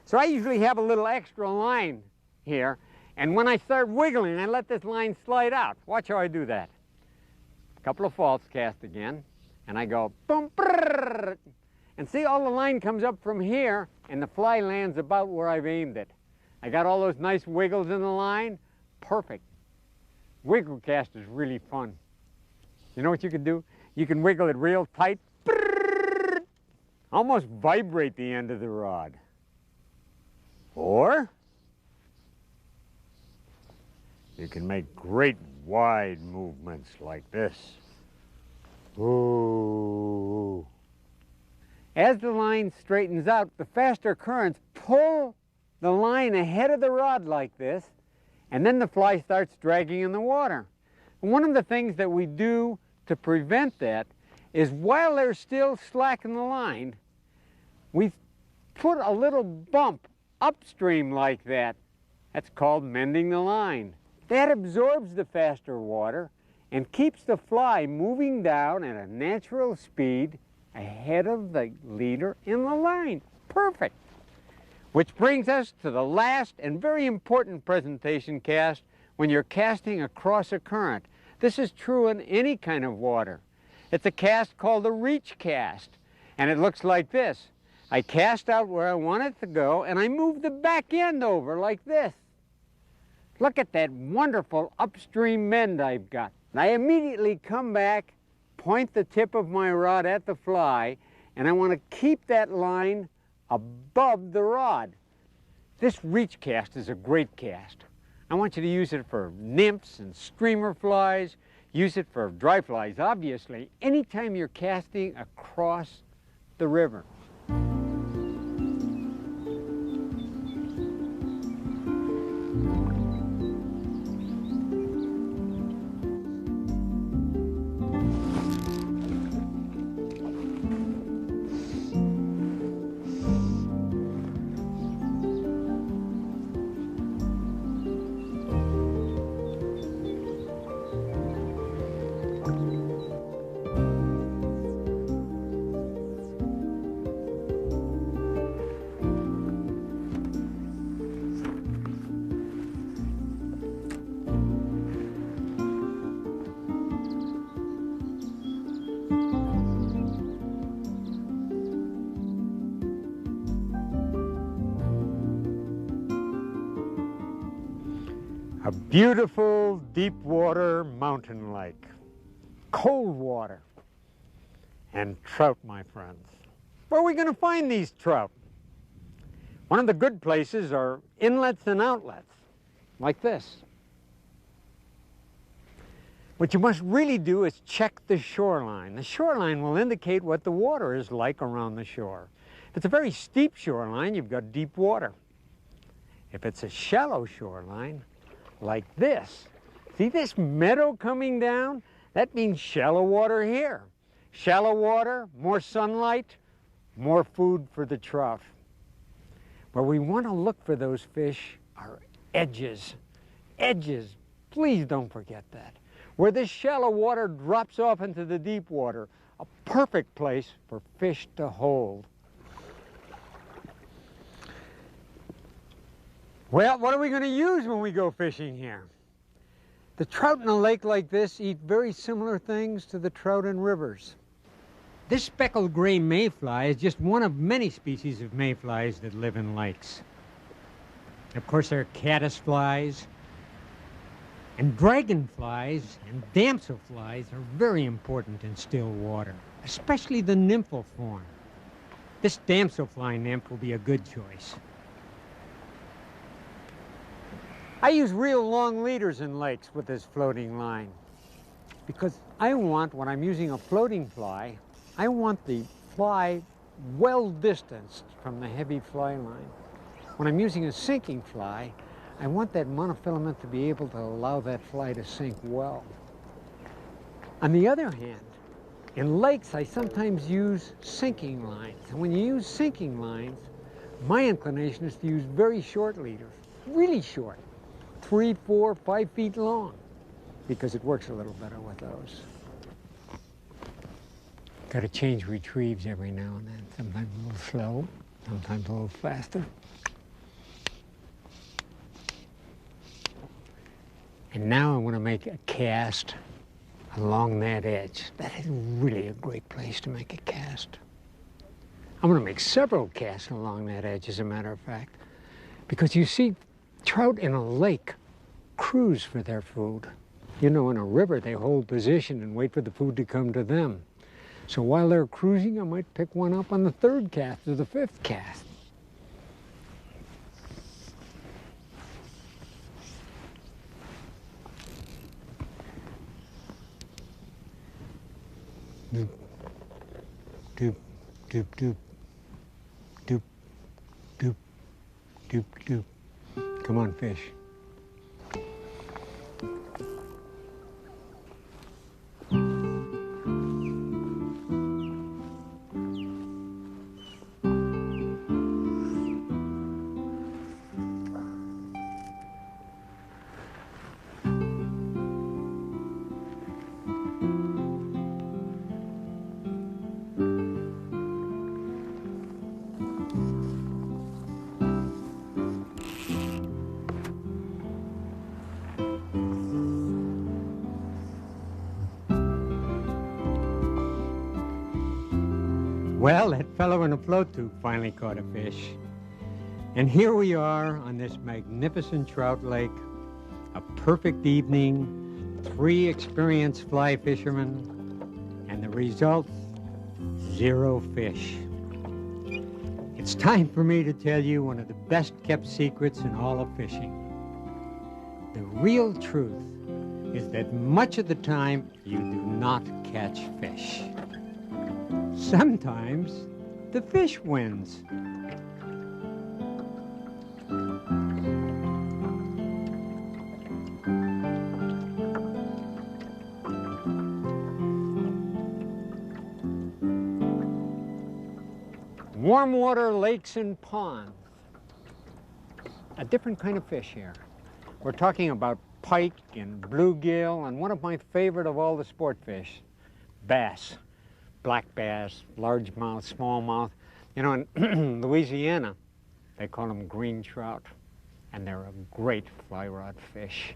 So I usually have a little extra line here, and when I start wiggling, I let this line slide out. Watch how I do that. A couple of false casts again, and I go boom, brrrr, and see all the line comes up from here, and the fly lands about where I've aimed it. I got all those nice wiggles in the line. Perfect. Wiggle cast is really fun. You know what you can do? You can wiggle it real tight, brrr, almost vibrate the end of the rod. Or you can make great wide movements like this. Ooh. As the line straightens out, the faster currents pull the line ahead of the rod like this, and then the fly starts dragging in the water. And one of the things that we do to prevent that is while there's still slack in the line, we put a little bump upstream like that. That's called mending the line. That absorbs the faster water and keeps the fly moving down at a natural speed ahead of the leader in the line. Perfect. Which brings us to the last and very important presentation cast when you're casting across a current. This is true in any kind of water. It's a cast called a reach cast, and it looks like this. I cast out where I want it to go, and I move the back end over like this. Look at that wonderful upstream mend I've got. And I immediately come back, point the tip of my rod at the fly, and I want to keep that line above the rod. This reach cast is a great cast. I want you to use it for nymphs and streamer flies. Use it for dry flies, obviously, anytime you're casting across the river. A beautiful deep water mountain lake, cold water, and trout, my friends. Where are we going to find these trout? One of the good places are inlets and outlets, like this. What you must really do is check the shoreline. The shoreline will indicate what the water is like around the shore. If it's a very steep shoreline, you've got deep water. If it's a shallow shoreline, like this. See this meadow coming down? That means shallow water here. Shallow water, more sunlight, more food for the trout. Where we want to look for those fish are edges. Edges, please don't forget that. Where this shallow water drops off into the deep water, a perfect place for fish to hold. Well, what are we going to use when we go fishing here? The trout in a lake like this eat very similar things to the trout in rivers. This speckled gray mayfly is just one of many species of mayflies that live in lakes. Of course, there are caddisflies, and dragonflies and damselflies are very important in still water, especially the nymphal form. This damselfly nymph will be a good choice. I use real long leaders in lakes with this floating line because I want, when I'm using a floating fly, I want the fly well distanced from the heavy fly line. When I'm using a sinking fly, I want that monofilament to be able to allow that fly to sink well. On the other hand, in lakes, I sometimes use sinking lines. And when you use sinking lines, my inclination is to use very short leaders, really short. 3, 4, 5 feet long, because it works a little better with those. Got to change retrieves every now and then. Sometimes a little slow, sometimes a little faster. And now I want to make a cast along that edge. That is really a great place to make a cast. I'm going to make several casts along that edge, as a matter of fact, because you see, trout in a lake cruise for their food. You know, in a river, they hold position and wait for the food to come to them. So while they're cruising, I might pick one up on the 3rd cast or the 5th cast. Doop, doop, doop, doop, doop, doop, doop, doop. Come on, fish. Well, that fellow in the float tube finally caught a fish. And here we are on this magnificent trout lake, a perfect evening, 3 experienced fly fishermen, and the results 0 fish. It's time for me to tell you one of the best kept secrets in all of fishing. The real truth is that much of the time you do not catch fish. Sometimes the fish wins. Warm water lakes and ponds. A different kind of fish here. We're talking about pike and bluegill and one of my favorite of all the sport fish, bass. Black bass, largemouth, smallmouth. You know, in Louisiana, they call them green trout, and they're a great fly rod fish.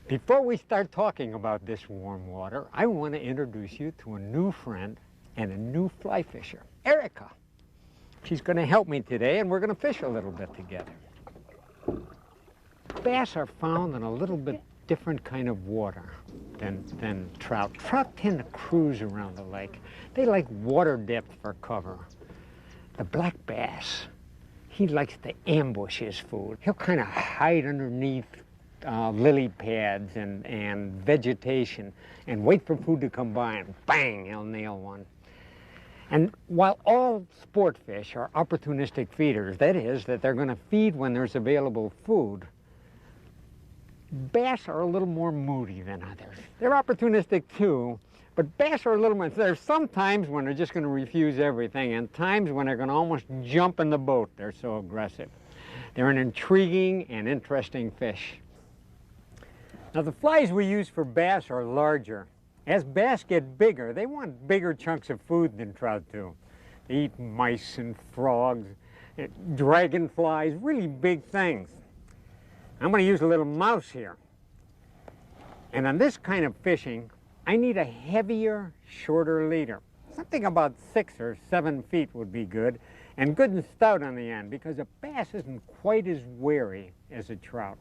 Before we start talking about this warm water, I want to introduce you to a new friend and a new fly fisher, Erica. She's going to help me today, and we're going to fish a little bit together. Bass are found in a little bit different kind of water than trout. Trout tend to cruise around the lake. They like water depth for cover. The black bass, he likes to ambush his food. He'll kind of hide underneath lily pads and vegetation and wait for food to come by, and bang, he'll nail one. And while all sport fish are opportunistic feeders, that is, that they're going to feed when there's available food, bass are a little more moody than others. They're opportunistic too, but bass are a little more. There's some times when they're just going to refuse everything, and times when they're going to almost jump in the boat. They're so aggressive. They're an intriguing and interesting fish. Now, the flies we use for bass are larger. As bass get bigger, they want bigger chunks of food than trout do. They eat mice and frogs, dragonflies, really big things. I'm going to use a little mouse here. And on this kind of fishing, I need a heavier, shorter leader. Something about 6 or 7 feet would be good, and good and stout on the end, because a bass isn't quite as wary as a trout.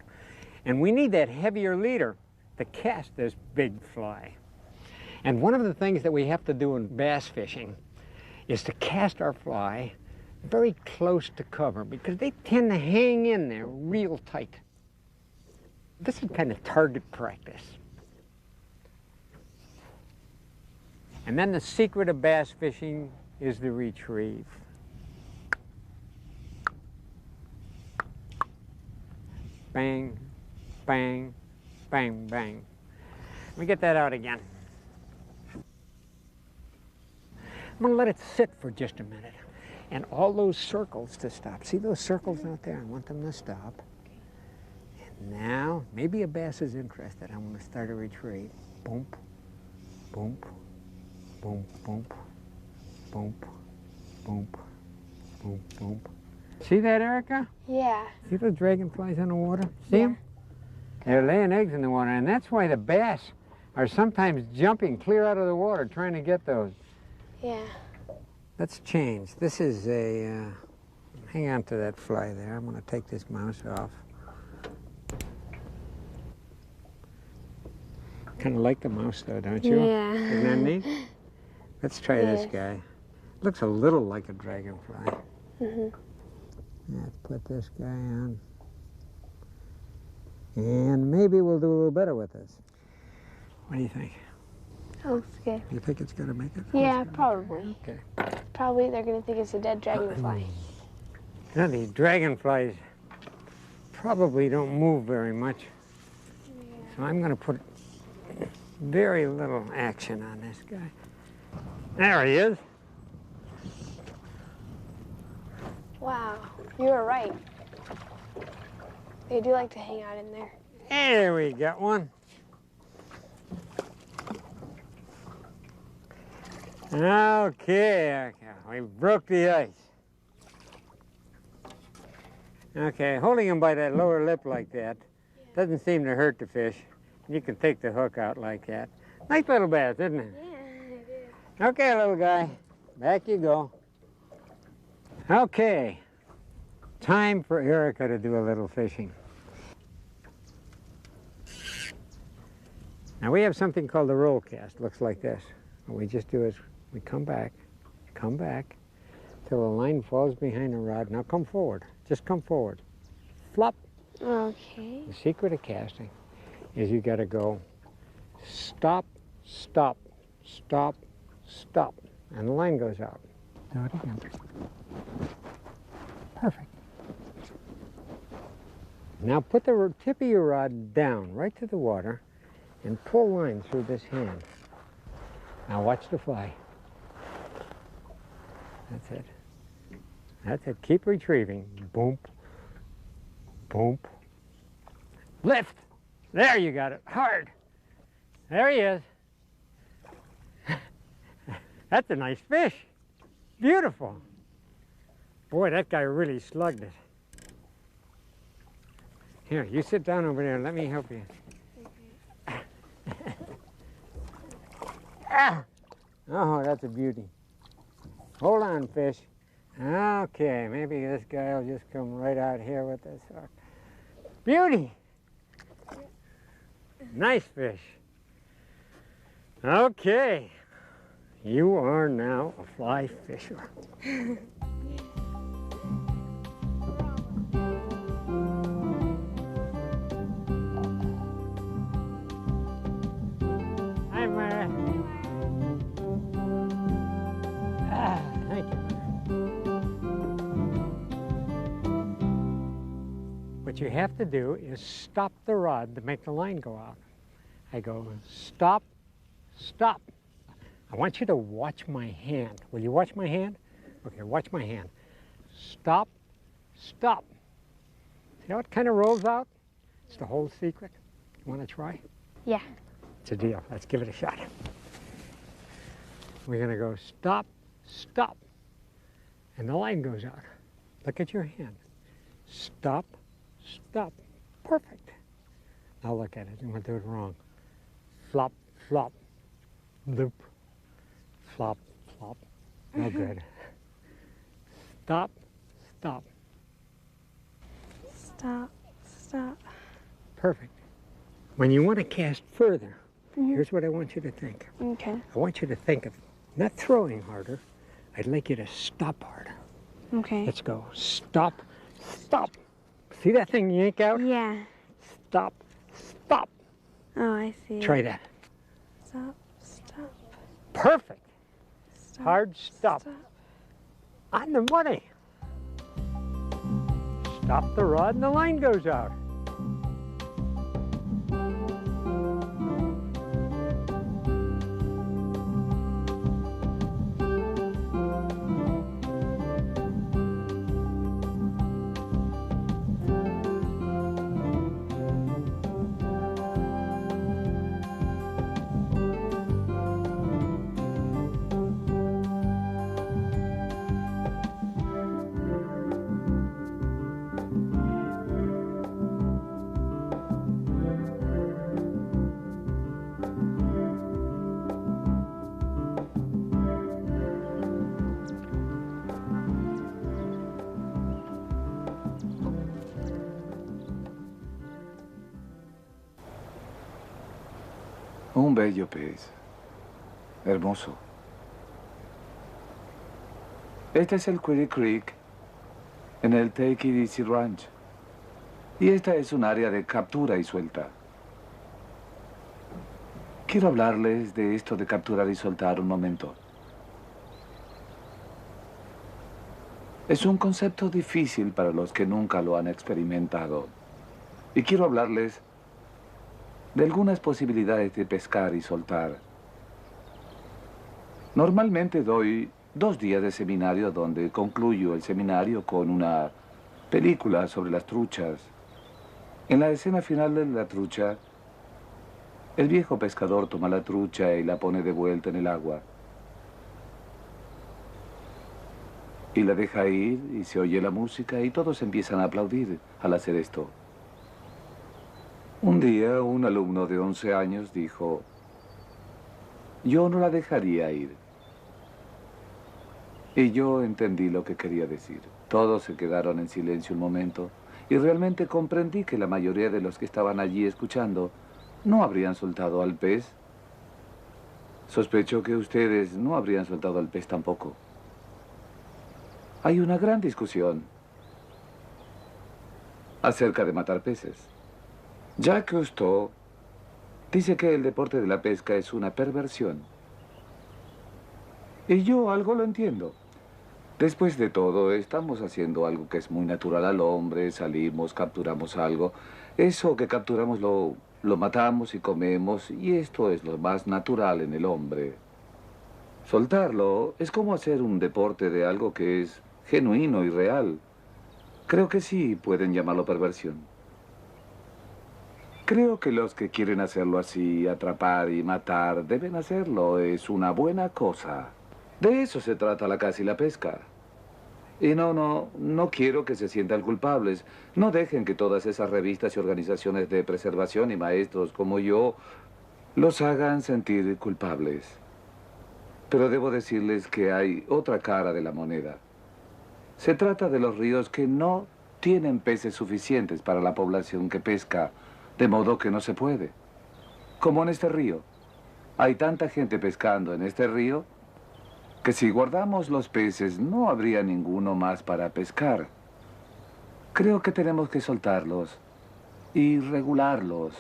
And we need that heavier leader to cast this big fly. And one of the things that we have to do in bass fishing is to cast our fly very close to cover, because they tend to hang in there real tight. This is kind of target practice. And then the secret of bass fishing is the retrieve. Bang, bang, bang, bang. Let me get that out again. I'm going to let it sit for just a minute. And all those circles to stop. See those circles out there? I want them to stop. And now, maybe a bass is interested. I'm going to start a retrieve. Boom, boom, boom, boom, boom, boom, boom, boom. See that, Erica? Yeah. See those dragonflies in the water? See them? They're laying eggs in the water, and that's why the bass are sometimes jumping clear out of the water trying to get those. Yeah. Let's change. This is a, hang on to that fly there. I'm going to take this mouse off. Kind of like the mouse though, don't you? Yeah. Isn't that neat? Let's try this guy. Looks a little like a dragonfly. Mm-hmm. Let's put this guy on. And maybe we'll do a little better with this. What do you think? That looks good. You think it's going to make it? Yeah, probably. Okay. Probably they're going to think it's a dead dragonfly. Now, these dragonflies probably don't move very much. So I'm going to put very little action on this guy. There he is. Wow, you were right. They do like to hang out in there. There we got one. Okay, we broke the ice. Okay, holding him by that lower lip like that doesn't seem to hurt the fish. You can take the hook out like that. Nice little bass, isn't it? Yeah, it is. Okay, little guy, back you go. Okay, time for Erica to do a little fishing. Now we have something called a roll cast. Looks like this. What we just do is we come back, till the line falls behind the rod. Now come forward, just come forward. Flop. Okay. The secret of casting is you gotta go stop, stop, stop, stop, and the line goes out. Do it again. Perfect. Now put the tip of your rod down right to the water and pull line through this hand. Now watch the fly. That's it. That's it. Keep retrieving. Boom. Boom. Lift. There, you got it. Hard. There he is. That's a nice fish. Beautiful. Boy, that guy really slugged it. Here, you sit down over there. Let me help you. Ah! Oh, that's a beauty. Hold on, fish. Okay, maybe this guy will just come right out here with this hook. Beauty! Nice fish. Okay, you are now a fly fisher. Hi, Mara. Thank you. What you have to do is stop the rod to make the line go out. I go, stop, stop. I want you to watch my hand. Will you watch my hand? Okay, watch my hand. Stop, stop. See how it kind of rolls out? It's the whole secret. You want to try? Yeah. It's a deal. Let's give it a shot. We're going to go stop, stop. And the line goes out. Look at your hand. Stop, stop. Perfect. Now look at it. I'm going to do it wrong. Flop, flop. Loop. Flop, flop. No good. Stop, stop. Stop, stop. Perfect. When you want to cast further, here's what I want you to think. Okay. I want you to think of not throwing harder. I'd like you to stop harder. Okay. Let's go. Stop, stop. See that thing yank out? Yeah. Stop, stop. Oh, I see. Try that. Stop, stop. Perfect. Stop, Hard stop. stop. On the money. Stop the rod and the line goes out. Un bello pez. Hermoso. Este es el Query Creek en el Take It Easy Ranch. Y esta es un área de captura y suelta. Quiero hablarles de esto de capturar y soltar un momento. Es un concepto difícil para los que nunca lo han experimentado. Y quiero hablarles de algunas posibilidades de pescar y soltar. Normalmente doy 2 días de seminario donde concluyo el seminario con una película sobre las truchas. En la escena final de la trucha, el viejo pescador toma la trucha y la pone de vuelta en el agua. Y la deja ir y se oye la música y todos empiezan a aplaudir al hacer esto. Un día, un alumno de 11 años dijo, yo no la dejaría ir. Y yo entendí lo que quería decir. Todos se quedaron en silencio un momento y realmente comprendí que la mayoría de los que estaban allí escuchando no habrían soltado al pez. Sospecho que ustedes no habrían soltado el pez tampoco. Hay una gran discusión acerca de matar peces. Jacques Cousteau dice que el deporte de la pesca es una perversión. Y yo algo lo entiendo. Después de todo, estamos haciendo algo que es muy natural al hombre. Salimos, capturamos algo. Eso que capturamos lo matamos y comemos, y esto es lo más natural en el hombre. Soltarlo es como hacer un deporte de algo que es genuino y real. Creo que sí pueden llamarlo perversión. Creo que los que quieren hacerlo así, atrapar y matar, deben hacerlo. Es una buena cosa. De eso se trata la caza y la pesca. Y no quiero que se sientan culpables. No dejen que todas esas revistas y organizaciones de preservación y maestros como yo los hagan sentir culpables. Pero debo decirles que hay otra cara de la moneda. Se trata de los ríos que no tienen peces suficientes para la población que pesca, de modo que no se puede. Como en este río. Hay tanta gente pescando en este río que si guardamos los peces no habría ninguno más para pescar. Creo que tenemos que soltarlos y regularlos.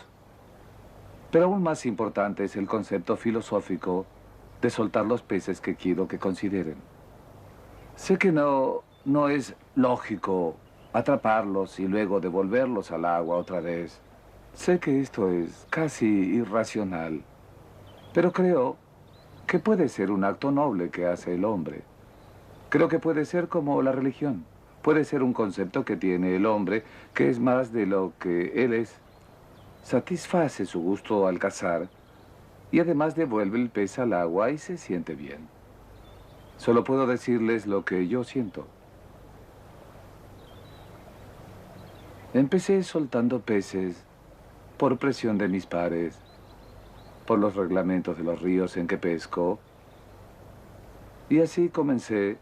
Pero aún más importante es el concepto filosófico de soltar los peces que quiero que consideren. Sé que no es lógico atraparlos y luego devolverlos al agua otra vez. Sé que esto es casi irracional, pero creo que puede ser un acto noble que hace el hombre. Creo que puede ser como la religión. Puede ser un concepto que tiene el hombre que es más de lo que él es. Satisface su gusto al cazar y además devuelve el pez al agua y se siente bien. Solo puedo decirles lo que yo siento. Empecé soltando peces por presión de mis pares, por los reglamentos de los ríos en que pesco. Y así comencé.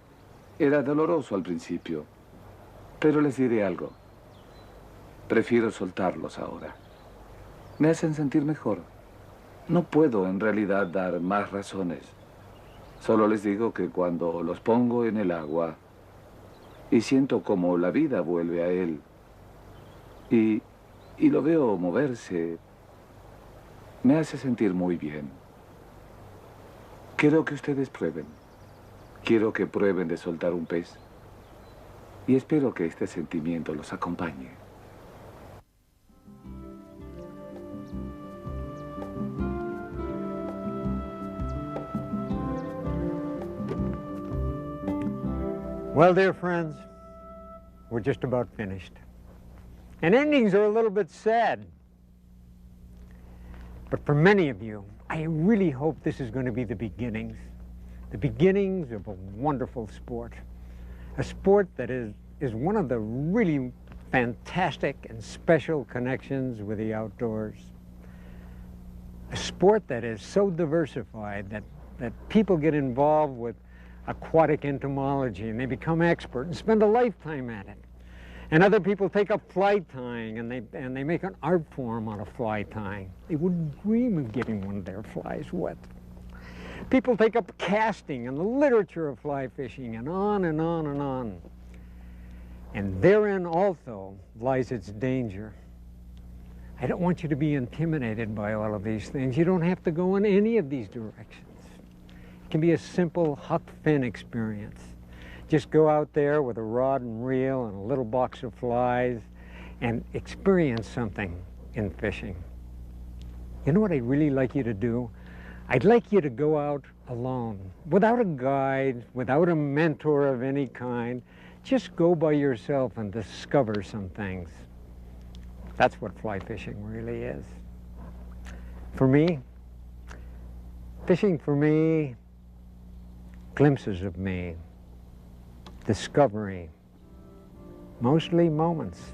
Era doloroso al principio, pero les diré algo. Prefiero soltarlos ahora. Me hacen sentir mejor. No puedo en realidad dar más razones. Solo les digo que cuando los pongo en el agua y siento como la vida vuelve a él y lo veo moverse, me hace sentir muy bien. Quiero que ustedes prueben. Quiero que prueben de soltar un pez. Y espero que este sentimiento los acompañe. Well, dear friends, we're just about finished. And endings are a little bit sad. But for many of you, I really hope this is going to be the beginnings of a wonderful sport. A sport that is one of the really fantastic and special connections with the outdoors. A sport that is so diversified that people get involved with aquatic entomology and they become expert and spend a lifetime at it. And other people take up fly tying and they make an art form out of fly tying. They wouldn't dream of getting one of their flies wet. People take up casting and the literature of fly fishing and on and on and on. And therein also lies its danger. I don't want you to be intimidated by all of these things. You don't have to go in any of these directions. It can be a simple huck fin experience. Just go out there with a rod and reel and a little box of flies and experience something in fishing. You know what I'd really like you to do? I'd like you to go out alone, without a guide, without a mentor of any kind. Just go by yourself and discover some things. That's what fly fishing really is. For me, fishing for me, glimpses of me, discovery, mostly moments.